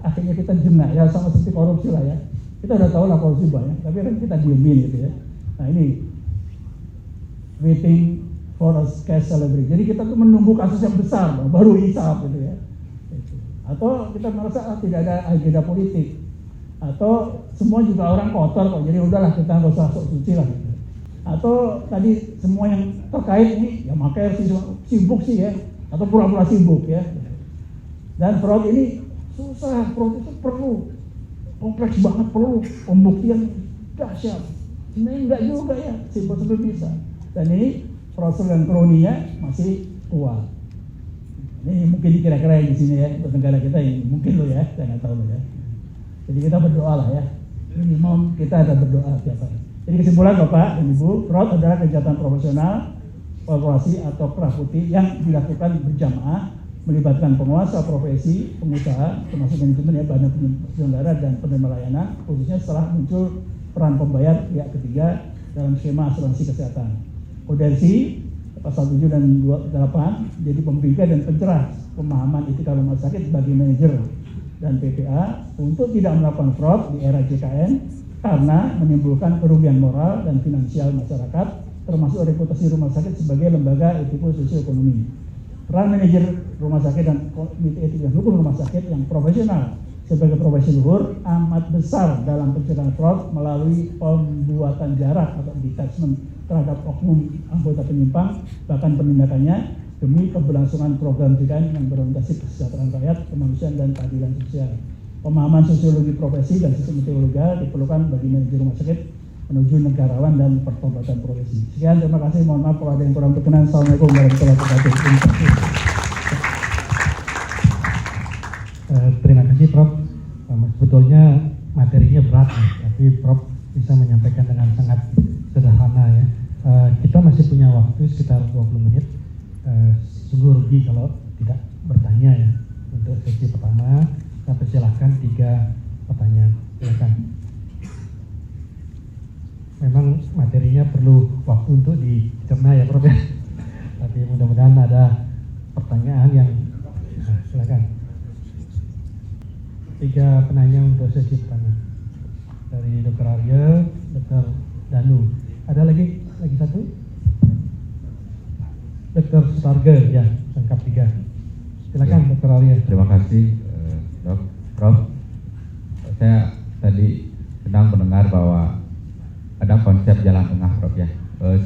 akhirnya kita jengah ya, sama seperti korupsi lah ya. Kita udah tahu lah korupsi banyak, tapi kan kita diemin gitu ya. Nah ini waiting for a case celebrity. Jadi kita tuh menunggu kasus yang besar baru hisap gitu ya. Atau kita merasa tidak ada agenda politik. Atau semua juga orang kotor kok, jadi udahlah kita nggak usah sok suci lah gitu. Atau tadi semua yang terkait ini ya makanya sibuk sih ya, atau pura-pura sibuk ya. Dan fraud ini susah, fraud itu perlu kompleks banget, perlu pembuktian dahsyat. Sebenarnya enggak juga ya, simpel-simpel bisa. Dan ini proses dan kroninya masih kuat. Ini mungkin kira-kira yang di sini ya, untuk negara kita ini mungkin lo ya, saya nggak tahu lo ya. Jadi kita berdoa lah ya, minimum kita ada berdoa tiap hari. Jadi kesimpulan Bapak dan Ibu, fraud adalah kejahatan profesional, korporasi atau kerah putih yang dilakukan berjamaah, melibatkan penguasa, profesi, pengusaha, termasuk manajemen ya, badan penyelenggara dan penerima layanan, khususnya setelah muncul peran pembayar pihak ketiga dalam skema asuransi kesehatan. Kodersi pasal 7 dan 28 jadi pembingkai dan pencerah pemahaman etika rumah sakit bagi manajer dan PPA untuk tidak melakukan fraud di era JKN karena menimbulkan kerugian moral dan finansial masyarakat, termasuk reputasi rumah sakit sebagai lembaga etiko sosioekonomi. Peran manajer rumah sakit dan komite etik dan hukum rumah sakit yang profesional sebagai profesi luhur amat besar dalam pencegahan fraud melalui pembuatan jarak atau detachment terhadap oknum anggota penyimpang, bahkan penindakannya demi keberlangsungan program JKN yang berorientasi kesejahteraan rakyat, kemanusiaan dan keadilan sosial. Pemahaman sosiologi profesi dan sistem teologi diperlukan bagi manajer rumah sakit menuju negarawan dan pertobatan profesi. Sekian, terima kasih. Mohon maaf kalau ada yang kurang berkenan. Assalamualaikum warahmatullahi wabarakatuh. Terima kasih Prof. Sebetulnya materinya berat nih, tapi Prof bisa menyampaikan dengan sangat sederhana ya. Kita masih punya waktu sekitar 20 menit. Sungguh rugi kalau tidak bertanya ya. Untuk sesi pertama, saya persilahkan 3 pertanyaan. Silakan. Memang materinya perlu waktu untuk dicerna ya Prof ya. Tapi mudah-mudahan ada pertanyaan yang silakan. 3 penanya untuk sesi pertama. Dari Dr. Arya, Dr. Danu. Ada lagi satu? Dr. Sutarga ya, lengkap 3. Silakan ya. Dr. Arya. Terima kasih Dok. Prof. Saya tadi sedang mendengar bahwa ada konsep jalan tengah Prof ya.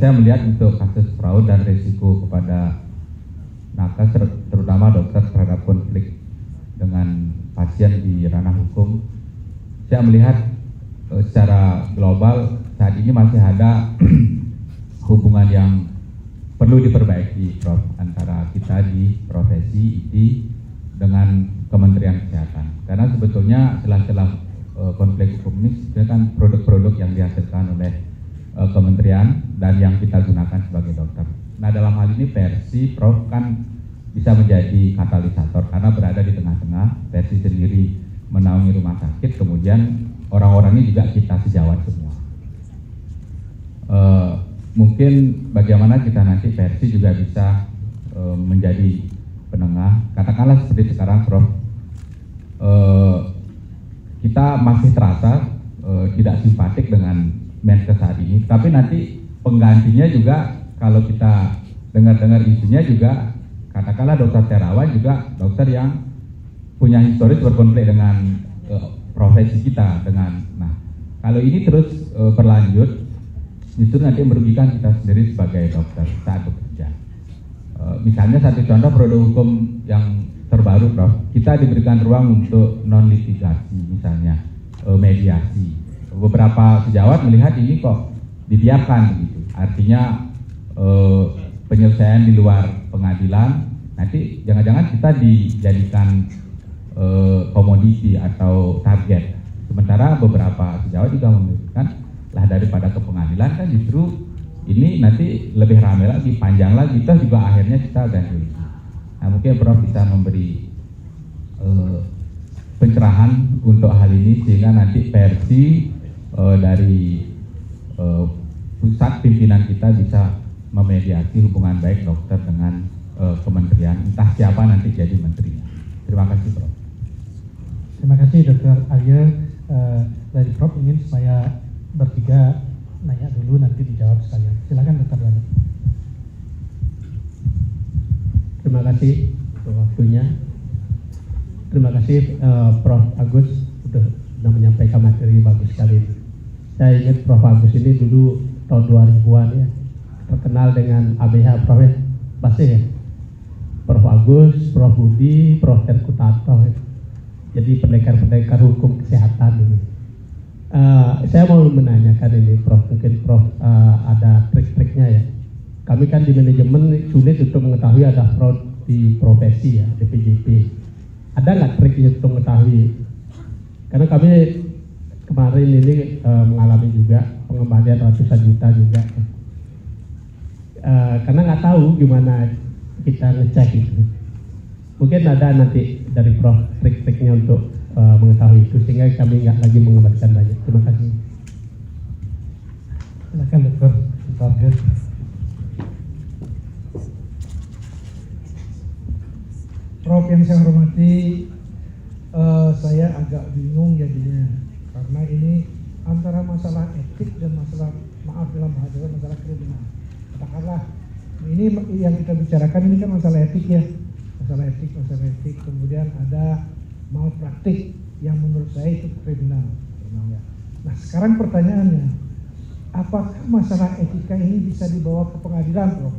Saya melihat untuk kasus fraud dan risiko kepada nakes terutama dokter terhadap konflik dengan pasien di ranah hukum, saya melihat secara global saat ini masih ada hubungan yang perlu diperbaiki Prof antara kita di profesi ID dengan Kementerian Kesehatan, karena sebetulnya celah-celah konflik hukum ini sebenarnya kan produk-produk yang dihasilkan oleh kementerian dan yang kita gunakan sebagai dokter. Nah dalam hal ini Persi Prof kan bisa menjadi katalisator karena berada di tengah-tengah. Persi sendiri menaungi rumah sakit, kemudian orang-orangnya juga kita sejawat semua. Mungkin bagaimana kita nanti Persi juga bisa menjadi penengah, katakanlah seperti sekarang Prof. Kita masih terasa tidak simpatik dengan Menkes saat ini. Tapi nanti penggantinya juga kalau kita dengar-dengar isunya juga katakanlah Dokter Terawan juga dokter yang punya historis berkonflik dengan profesi kita dengan. Nah, kalau ini terus berlanjut, justru nanti merugikan kita sendiri sebagai dokter saat bekerja. Misalnya satu contoh produk hukum yang terbaru, Prof. Kita diberikan ruang untuk non litigasi, misalnya mediasi. Beberapa sejawat melihat ini kok dibiarkan begitu. Artinya penyelesaian di luar pengadilan, nanti jangan-jangan kita dijadikan komoditi atau target. Sementara beberapa sejawat juga memikirkan lah daripada ke pengadilan kan justru ini nanti lebih ramai lagi, panjang lagi, toh juga akhirnya kita ganti. Nah, mungkin Prof bisa memberi pencerahan untuk hal ini sehingga nanti versi dari pusat pimpinan kita bisa memediasi hubungan baik dokter dengan kementerian, entah siapa nanti jadi menterinya. Terima kasih, Prof. Terima kasih Dr. Arya. Dari Prof ingin supaya bertiga nanya dulu nanti dijawab sekalian. Silakan Dr. Danu. Terima kasih untuk waktunya. Terima kasih Prof. Agus sudah menyampaikan materi bagus sekali. Saya ingat Prof. Agus ini dulu tahun 2000-an ya, terkenal dengan ABH Prof. Ya, pasti ya. Prof. Agus, Prof. Budi, Prof. Terkutato ya. Jadi pendekar-pendekar hukum kesehatan ini. Saya mau menanyakan ini Prof. Mungkin Prof. Ada trik-triknya ya. Kami kan di manajemen sulit untuk mengetahui ada fraud di profesi ya, di PJP. Ada nggak triknya untuk mengetahui? Karena kami kemarin ini mengalami juga pengembalian ratusan juta juga. Karena nggak tahu gimana kita ngecek itu. Mungkin ada nanti dari Prof trik-triknya untuk mengetahui itu sehingga kami nggak lagi mengembalikan banyak. Terima kasih. Silakan Dr. Arya. Prof yang saya hormati, saya agak bingung jadinya karena ini antara masalah etik dan masalah, maaf dalam bahasa, masalah kriminal. Katakanlah ini yang kita bicarakan ini kan masalah etik ya, masalah etik. Kemudian ada malpraktik yang menurut saya itu kriminal. Nah sekarang pertanyaannya, apakah masalah etika ini bisa dibawa ke pengadilan, Prof?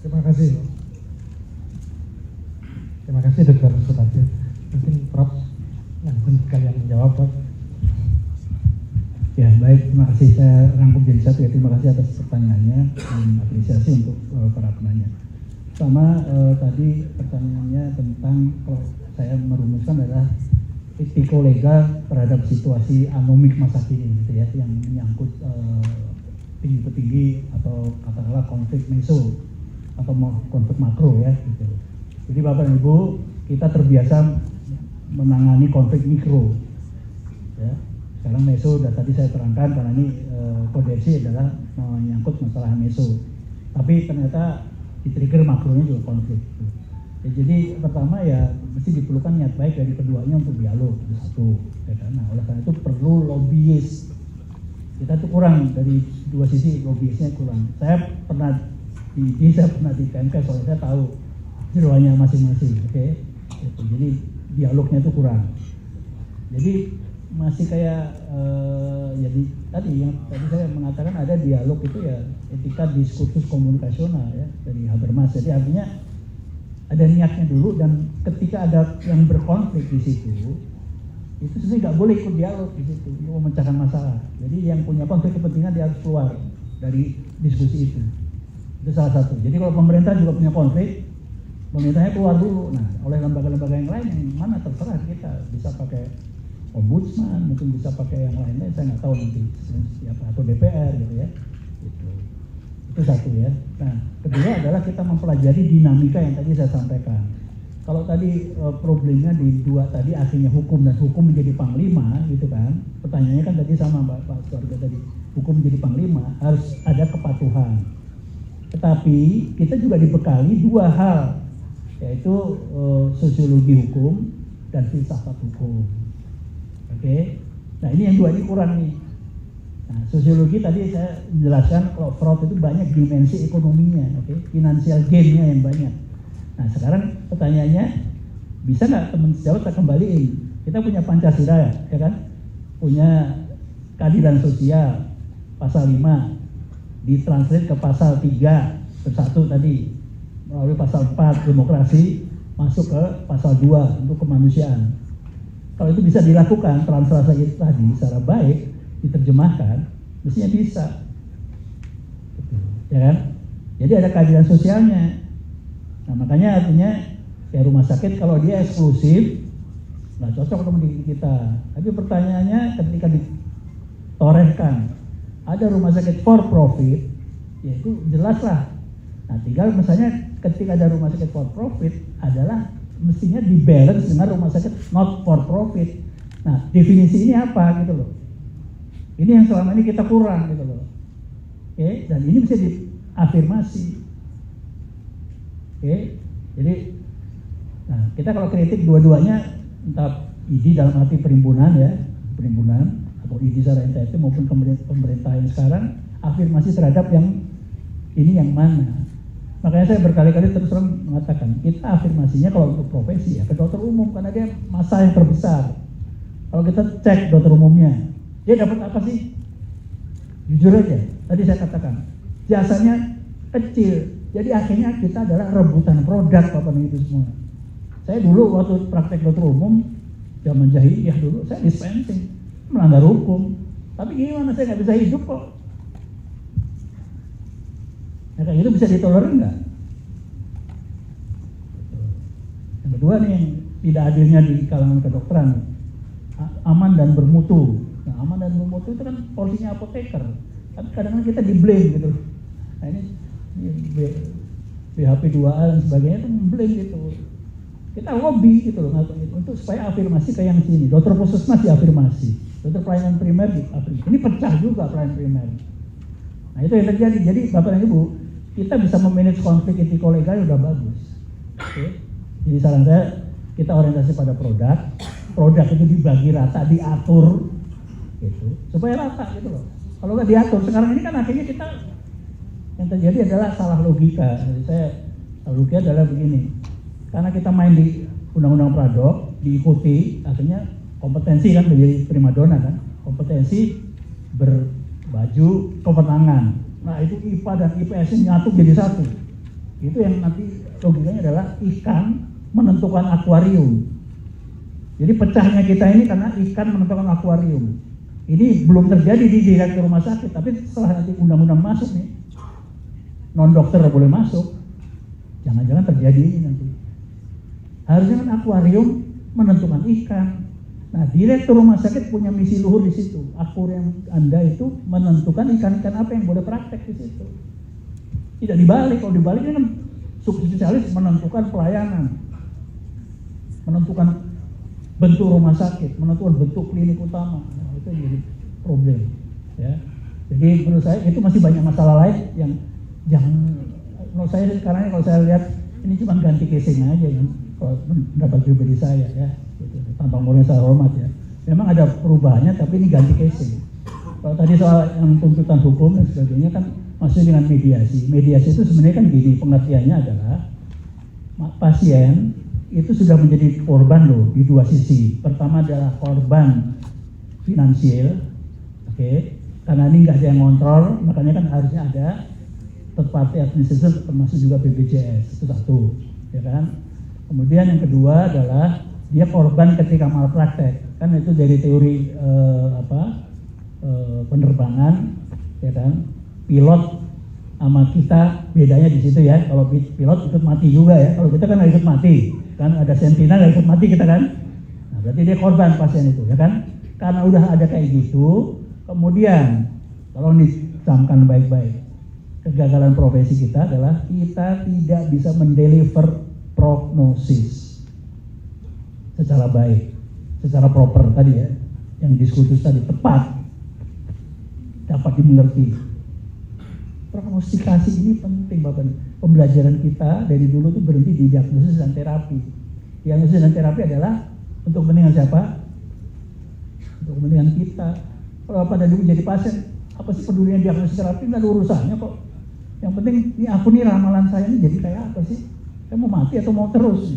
Terima kasih, Prof. Terima kasih Dr. Sutarjo. Mungkin Prof langsung kalian menjawab, Prof. Ya baik, terima kasih. Saya rangkum jadi satu ya. Terima kasih atas pertanyaannya dan apresiasi untuk para penanya. Pertama tadi pertanyaannya tentang kalau saya merumuskan adalah etiko legal terhadap situasi anomik masa kini gitu ya, yang menyangkut petinggi atau katakanlah konflik meso atau konflik makro ya gitu. Jadi Bapak dan Ibu, kita terbiasa menangani konflik mikro ya. Sekarang meso sudah tadi saya terangkan karena ini kodeksi adalah menyangkut masalah meso, tapi ternyata di trigger makronya juga konflik. Ya, jadi pertama ya mesti diperlukan niat baik dari keduanya untuk dialog, itu satu. Ya, karena oleh karena itu perlu lobbyis. Kita tuh kurang dari dua sisi, lobbyisnya kurang. Saya pernah di KMK, soalnya saya tahu jeroannya masing-masing, oke? Gitu. Jadi dialognya itu kurang. Jadi masih kayak jadi tadi saya mengatakan ada dialog itu ya etika diskursus komunikasional ya dari Habermas. Jadi artinya ada niatnya dulu, dan ketika ada yang berkonflik di situ itu sebenarnya nggak boleh ikut dialog di situ untuk memecahkan masalah. Jadi yang punya konflik kepentingan dia harus keluar dari diskusi itu. Itu salah satu. Jadi kalau pemerintah juga punya konflik, pemerintahnya keluar dulu. Nah, oleh lembaga-lembaga yang lain yang mana terserah, kita bisa pakai ombudsman, mungkin bisa pakai yang lainnya, saya nggak tahu nanti siapa, atau DPR gitu ya. Gitu. Itu satu ya. Nah, kedua adalah kita mempelajari dinamika yang tadi saya sampaikan. Kalau tadi problemnya di dua tadi akhirnya hukum dan hukum menjadi panglima gitu kan. Pertanyaannya kan tadi sama Pak Suarga tadi, hukum menjadi panglima harus ada kepatuhan. Tetapi kita juga dibekali dua hal, yaitu sosiologi hukum dan filsafat hukum. Oke, Nah ini yang dua ini kurang nih. Nah, sosiologi tadi saya menjelaskan kalau fraud itu banyak dimensi ekonominya, oke, financial gain-nya yang banyak. Nah sekarang pertanyaannya, bisa nggak teman sejawat kita kembaliin? Kita punya Pancasila ya kan, punya keadilan sosial pasal 5, ditranslate ke pasal 3 bersatu tadi, melalui pasal 4 demokrasi masuk ke pasal 2 untuk kemanusiaan. Kalau itu bisa dilakukan translasi itu tadi secara baik, diterjemahkan, mestinya bisa, ya kan? Jadi ada keadilan sosialnya. Nah makanya artinya kayak rumah sakit kalau dia eksklusif nggak cocok sama di kita. Tapi pertanyaannya ketika ditorehkan ada rumah sakit for profit, ya itu jelas lah. Nah tinggal misalnya ketika ada rumah sakit for profit adalah mestinya dibalance dengan rumah sakit not for profit. Nah definisi ini apa gitu loh. Ini yang selama ini kita kurang gitu loh. Oke, dan ini bisa diafirmasi. Oke, jadi nah, kita kalau kritik dua-duanya entah ID dalam arti perimpunan ya, perimpunan atau ID secara entity maupun pemerintah yang sekarang afirmasi terhadap yang ini yang mana. Makanya saya berkali-kali terus terang mengatakan kita afirmasinya kalau untuk profesi ya ke dokter umum karena dia masa yang terbesar. Kalau kita cek dokter umumnya dia dapat apa sih? Jujur aja, tadi saya katakan jasanya kecil, jadi akhirnya kita adalah rebutan produk Bapak Ibu semua. Saya dulu waktu praktek dokter umum zaman jahiliyah dulu saya dispensing, melanggar hukum, tapi gimana saya nggak bisa hidup kok. Nah, kayak gitu bisa ditolerir nggak? Yang kedua nih yang tidak adilnya di kalangan kedokteran, aman dan bermutu. Nah, aman dan bermutu itu kan porsinya apoteker, tapi kadang-kadang kita di blame gitu. Nah ini BHP 2A dan sebagainya itu blame gitu. Kita lobby gitu loh untuk supaya afirmasi kayak yang sini. Dokter puskesmas diafirmasi, dokter pelayanan primer diafirmasi. Ini pecah juga pelayanan primer. Nah itu yang terjadi. Jadi Bapak dan Ibu, kita bisa memanage konflik etik kolegal udah bagus. Oke. Jadi saran saya kita orientasi pada produk itu dibagi rata, diatur gitu supaya rata gitu loh. Kalau nggak diatur sekarang ini kan akhirnya kita yang terjadi adalah salah logika. Jadi salah logika adalah begini, karena kita main di undang-undang Pradok diikuti akhirnya kompetensi kan menjadi primadona kan, kompetensi berbaju kewenangan. Nah itu IPA dan IPS nyatu jadi satu. Itu yang nanti logikanya adalah ikan menentukan akuarium. Jadi pecahnya kita ini karena ikan menentukan akuarium. Ini belum terjadi di direktur rumah sakit, tapi setelah nanti undang-undang masuk nih, non dokter boleh masuk, jangan-jangan terjadi ini nanti. Harusnya kan akuarium menentukan ikan. Nah, direktur rumah sakit punya misi luhur di situ. Akuarium Anda itu menentukan ikan-ikan apa yang boleh praktek di situ. Tidak dibalik. Kalau dibalik ini kan subspesialis menentukan pelayanan, menentukan bentuk rumah sakit, menentukan bentuk klinik utama. Nah, itu jadi problem. Ya. Jadi menurut saya itu masih banyak masalah lain yang jangan. Menurut saya sekarang kalau saya lihat ini cuma ganti casing aja kan. Kalau pendapat pribadi saya ya, gitu. Tanpa murni saya hormat ya. Memang ada perubahannya, tapi ini ganti casing. Kalau tadi soal yang tuntutan hukum dan sebagainya kan masih dengan mediasi. Mediasi itu sebenarnya kan gini, pengertiannya adalah pasien itu sudah menjadi korban loh di dua sisi. Pertama adalah korban finansial, oke, karena ini nggak ada yang ngontrol, makanya kan harusnya ada third party administration termasuk juga BPJS, itu satu, ya kan. Kemudian yang kedua adalah dia korban ketika malpraktek, kan itu dari teori penerbangan, ya kan. Pilot sama kita bedanya di situ ya. Kalau pilot ikut mati juga ya, kalau kita kan nggak ikut mati, kan ada sentinel nggak ikut mati kita kan. Nah berarti dia korban pasien itu, ya kan. Karena udah ada kayak gitu, kemudian kalau dicamkan baik-baik, kegagalan profesi kita adalah kita tidak bisa mendeliver prognosis secara baik, secara proper tadi ya, yang diskursus tadi tepat, dapat dimengerti. Prognostikasi ini penting Bapak. Pembelajaran kita dari dulu tuh berhenti di diagnosis dan terapi. Diagnosis dan terapi adalah untuk kepentingan siapa? untuk kepentingan kita. Kalau pada dulu jadi pasien, apa sih pedulinya diagnosis terapi, nggak ada urusannya kok. Yang penting ini aku nih ramalan saya ini jadi kayak apa sih? Saya mau mati atau mau terus?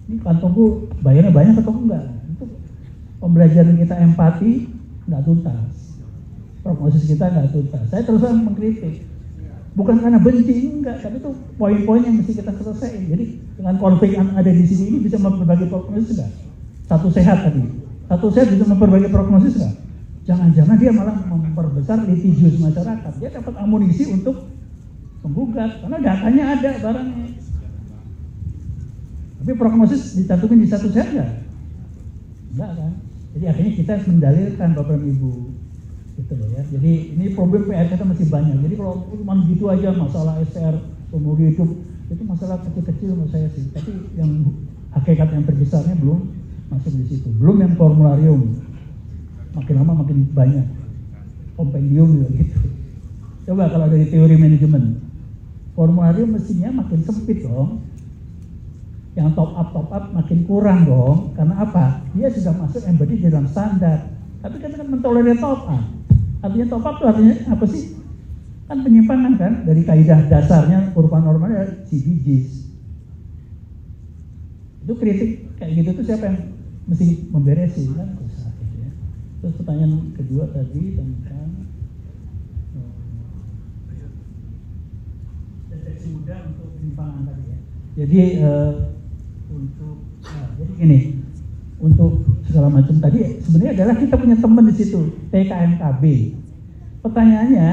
Ini kantongku bayarnya banyak atau enggak? Itu pembelajaran kita empati nggak tuntas, prognosis kita nggak tuntas. Saya terus mengkritik, bukan karena benci enggak, tapi itu poin-poin yang mesti kita selesaikan. Jadi dengan konflik yang ada di sini ini bisa memperbaiki prognosis enggak? Satu sehat tadi, satu sehat bisa memperbaiki prognosis enggak? Jangan-jangan dia malah memperbesar litigius masyarakat. Dia dapat amunisi untuk menggugat karena datanya ada barangnya. Tapi prognosis dicantumin di satu sehat enggak? Enggak kan? Jadi akhirnya kita harus mendalilkan Bapak dan Ibu. Gitu loh ya. Jadi ini problem PR kita masih banyak. Jadi kalau cuma gitu aja masalah SR umur hidup itu masalah kecil-kecil menurut saya sih. Tapi yang hakikat yang terbesarnya belum masuk di situ. Belum yang formularium. Makin lama makin banyak. Kompendium juga gitu. Coba kalau dari teori manajemen, formularium mestinya makin sempit dong. Yang top up makin kurang dong. Karena apa? Dia sudah masuk embedi di dalam standar. Tapi kita kan mentolerir top up. Artinya top up itu artinya apa sih? Kan penyimpangan kan dari kaidah dasarnya kurva normalnya CBGs. Itu kritik kayak gitu tuh siapa yang mesti memberesi kan? Gitu ya. Terus pertanyaan kedua tadi tentang deteksi mudah untuk penyimpangan tadi ya. Jadi jadi gini, untuk segala macam tadi sebenarnya adalah kita punya teman di situ TKMKB. Pertanyaannya,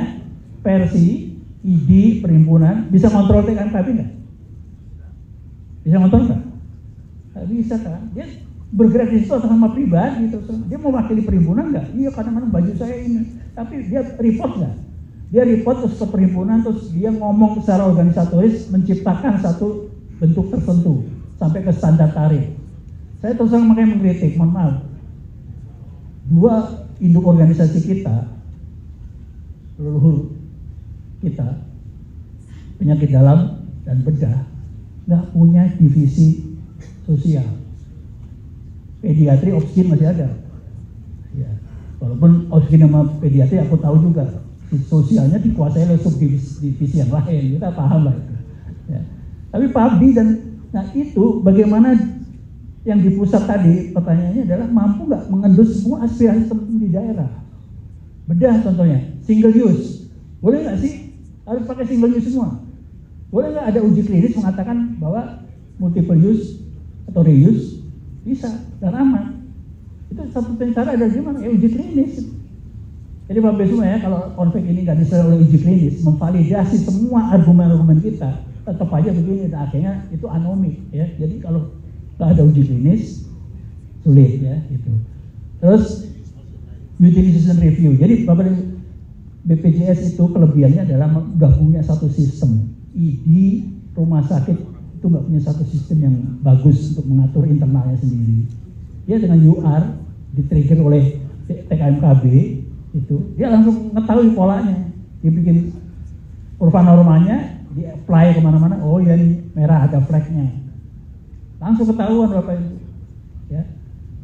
Persi, ID, perhimpunan bisa kontrol TKMKB nggak? Bisa kontrol nggak? Nggak bisa kan? Dia bergerak di situ atas nama pribadi gitu. Dia mau wakili perhimpunan nggak? Iya kadang-kadang baju saya ini. Tapi dia report nggak? Dia report terus ke perhimpunan terus dia ngomong secara organisatoris menciptakan satu bentuk tertentu sampai ke standar tarif. Saya terus terang makanya mengkritik, mohon maaf. Dua induk organisasi kita, leluhur kita, penyakit dalam dan bedah, nggak punya divisi sosial. Pediatri, obskin masih ada. Ya, walaupun obskin sama pediatri aku tahu juga, sosialnya dikuasai oleh subdivisi yang lain, kita paham lah itu. Ya. Tapi PABDI dan nah itu bagaimana yang di pusat tadi pertanyaannya adalah mampu nggak mengendus semua aspirasi teman-teman di daerah. Bedah contohnya, single use, boleh nggak sih harus pakai single use semua? Boleh nggak ada uji klinis mengatakan bahwa multiple use atau reuse bisa dan aman? Itu satu cara adalah gimana? Ya uji klinis. Jadi Bapak semua ya, kalau konflik ini nggak disertai oleh uji klinis, memvalidasi semua argumen-argumen kita, tetap aja begini, dan akhirnya itu anomik ya. Jadi kalau nggak ada uji klinis sulit ya gitu. Terus utilization review. Jadi Bapak BPJS itu kelebihannya adalah udah punya satu sistem. ID rumah sakit itu nggak punya satu sistem yang bagus untuk mengatur internalnya sendiri. Dia dengan UR di-trigger oleh TKMKB itu dia langsung mengetahui polanya. Dia bikin kurva normalnya, di-apply kemana-mana. Oh ya ini merah ada flagnya. Langsung ketahuan Bapak Ibu. Ya.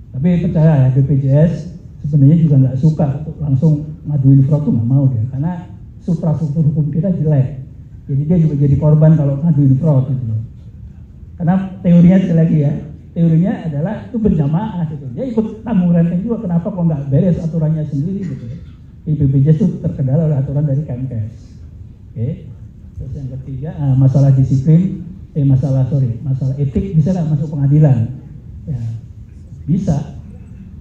Tapi percaya ya BPJS sebenarnya juga nggak suka langsung ngaduin fraud tuh nggak mau dia, karena suprastruktur hukum kita jelek. Jadi dia juga jadi korban kalau ngaduin fraud gitu. Karena teorinya sekali lagi ya, teorinya adalah itu berjamaah gitu. Dia ikut tanggung renteng juga, kenapa kok nggak beres aturannya sendiri gitu. Jadi BPJS itu terkendala oleh aturan dari Kemenkes. Oke. Terus yang ketiga masalah disiplin. Masalah etik bisa nggak masuk pengadilan? Ya, bisa,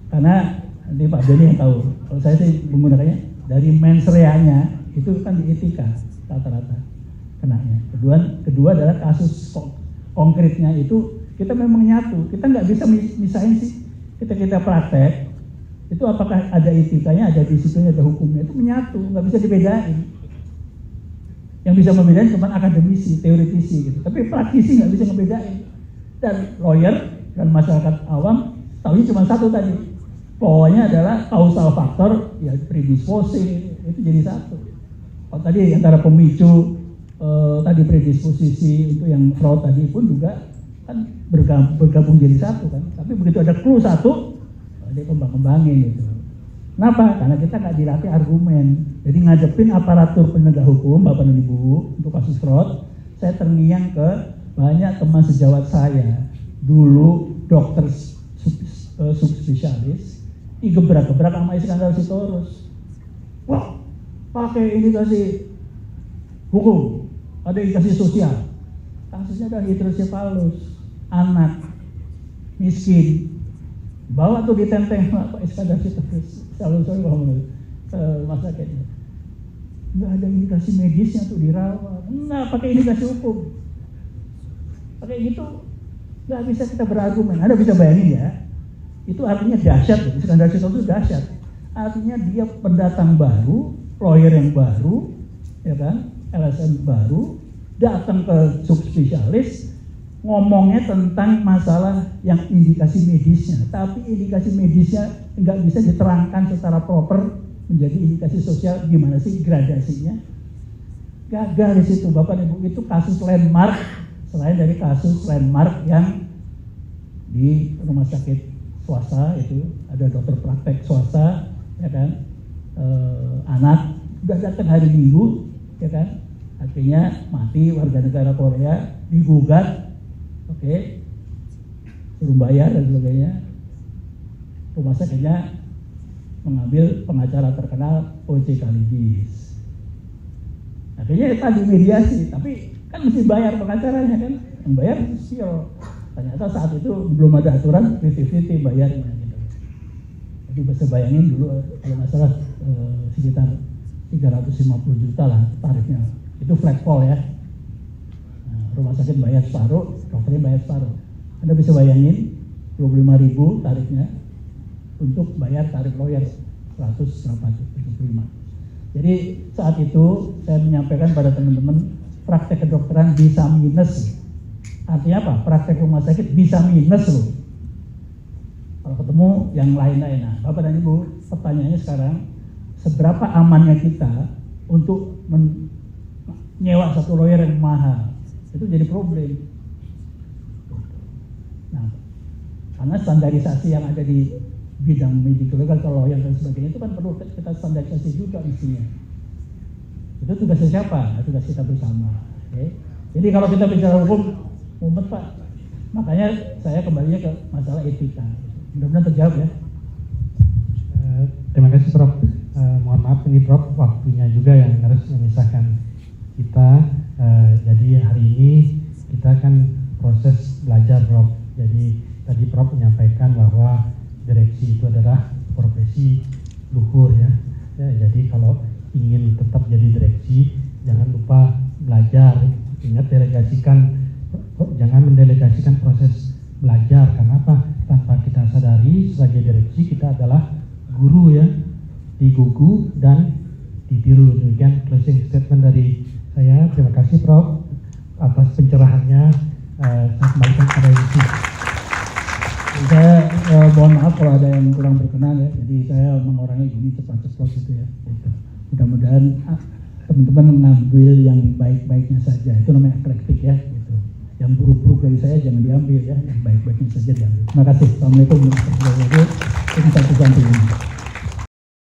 karena nanti Pak Beni yang tahu. Kalau saya sih menggunakannya dari mens rea-nya itu kan di etika rata-rata kenanya. Kedua adalah kasus konkretnya itu kita memang nyatu. Kita nggak bisa misahin sih. Kita praktek itu apakah ada etikanya, ada disiplinnya, ada hukumnya, itu menyatu, nggak bisa dibedain. Yang bisa membedain cuma akademisi, teoretisi gitu. Tapi praktisi nggak bisa ngebedain. Dan lawyer dan masyarakat awam tahunya cuma satu tadi. Pokoknya adalah causal factor, ya predisposing itu jadi satu. Kalau tadi antara pemicu tadi predisposisi untuk yang fraud tadi pun juga kan bergabung jadi satu kan. Tapi begitu ada clue satu, nanti kembang-kembangin gitu. Kenapa? Karena kita nggak dilatih argumen. Jadi ngadepin aparatur penegak hukum, Bapak dan Ibu, untuk kasus fraud, saya terngiang ke banyak teman sejawat saya. Dulu dokter subspesialis, digebrak-gebrak sama Iskandar Sitorus. Wah, pakai indikasi hukum, ada indikasi sosial. Kasusnya ada hidrosefalus, anak, miskin. Bawa tuh ditenteng Pak Iskandar Sitorus. Selalu ke rumah sakitnya. Nggak ada indikasi medisnya tuh dirawat. Nggak pakai indikasi hukum. Pakai gitu nggak bisa kita berargumen. Anda bisa bayangin ya. Itu artinya dahsyat. Iskandar Sitorus itu dahsyat. Artinya dia pendatang baru, lawyer yang baru, ya kan, LSM baru, datang ke subspesialis, ngomongnya tentang masalah yang indikasi medisnya, tapi indikasi medisnya nggak bisa diterangkan secara proper menjadi indikasi sosial. Gimana sih gradasinya? Gagal di situ, Bapak Ibu. Itu kasus landmark, selain dari kasus landmark yang di rumah sakit swasta itu ada dokter praktek swasta, ya kan, anak udah datang hari Minggu, ya kan, artinya mati, warga negara Korea, digugat. Oke, suruh bayar dan sebagainya. Rumah sakitnya mengambil pengacara terkenal O.C. Kalidis. Akhirnya tadi mediasi, tapi kan mesti bayar pengacaranya kan, yang bayar sio. Ternyata saat itu belum ada aturan 50-50 bayarnya gitu. Jadi bisa bayangin dulu kalau nggak salah sekitar 350 juta lah tarifnya. Itu flat call ya. Rumah sakit bayar separuh, dokternya bayar separuh. Anda bisa bayangin 25.000 tarifnya untuk bayar tarif lawyer 175. Jadi saat itu saya menyampaikan pada teman-teman praktek kedokteran bisa minus. Artinya apa? Praktek rumah sakit bisa minus loh. Kalau ketemu yang lain-lain. Nah, Bapak dan Ibu, pertanyaannya sekarang, seberapa amannya kita untuk menyewa satu lawyer yang mahal? Itu jadi problem. Nah, karena standarisasi yang ada di bidang medical legal, lawyer dan sebagainya itu kan perlu kita standarisasi juga mestinya. Itu tugasnya siapa? Tugas kita bersama. Okay? Jadi kalau kita bicara hukum, mumet Pak. Makanya saya kembalinya ke masalah etika. Mudah-mudahan terjawab ya. Terima kasih Prof. Mohon maaf ini Prof, waktunya juga yang harus memisahkan kita. Jadi hari ini kita kan proses belajar Prof. Jadi tadi Prof menyampaikan bahwa direksi itu adalah profesi luhur ya. Jadi kalau ingin tetap jadi direksi, jangan lupa belajar. Ingat jangan mendelegasikan proses belajar. Karena apa? Tanpa kita sadari sebagai direksi kita adalah guru ya, digugu dan ditiru. Demikian closing statement dari saya. Terima kasih Prof atas pencerahannya. Saya kembalikan kepada Yusuf. Saya mohon maaf kalau ada yang kurang berkenan ya. Jadi saya mengorangnya gini cepat-cepat gitu ya. Gitu. Mudah-mudahan teman-teman mengambil yang baik-baiknya saja. Itu namanya eklektik ya. Gitu. Yang buruk-buruk dari saya jangan diambil ya. Yang baik-baiknya saja diambil. Terima kasih. Assalamualaikum warahmatullahi wabarakatuh.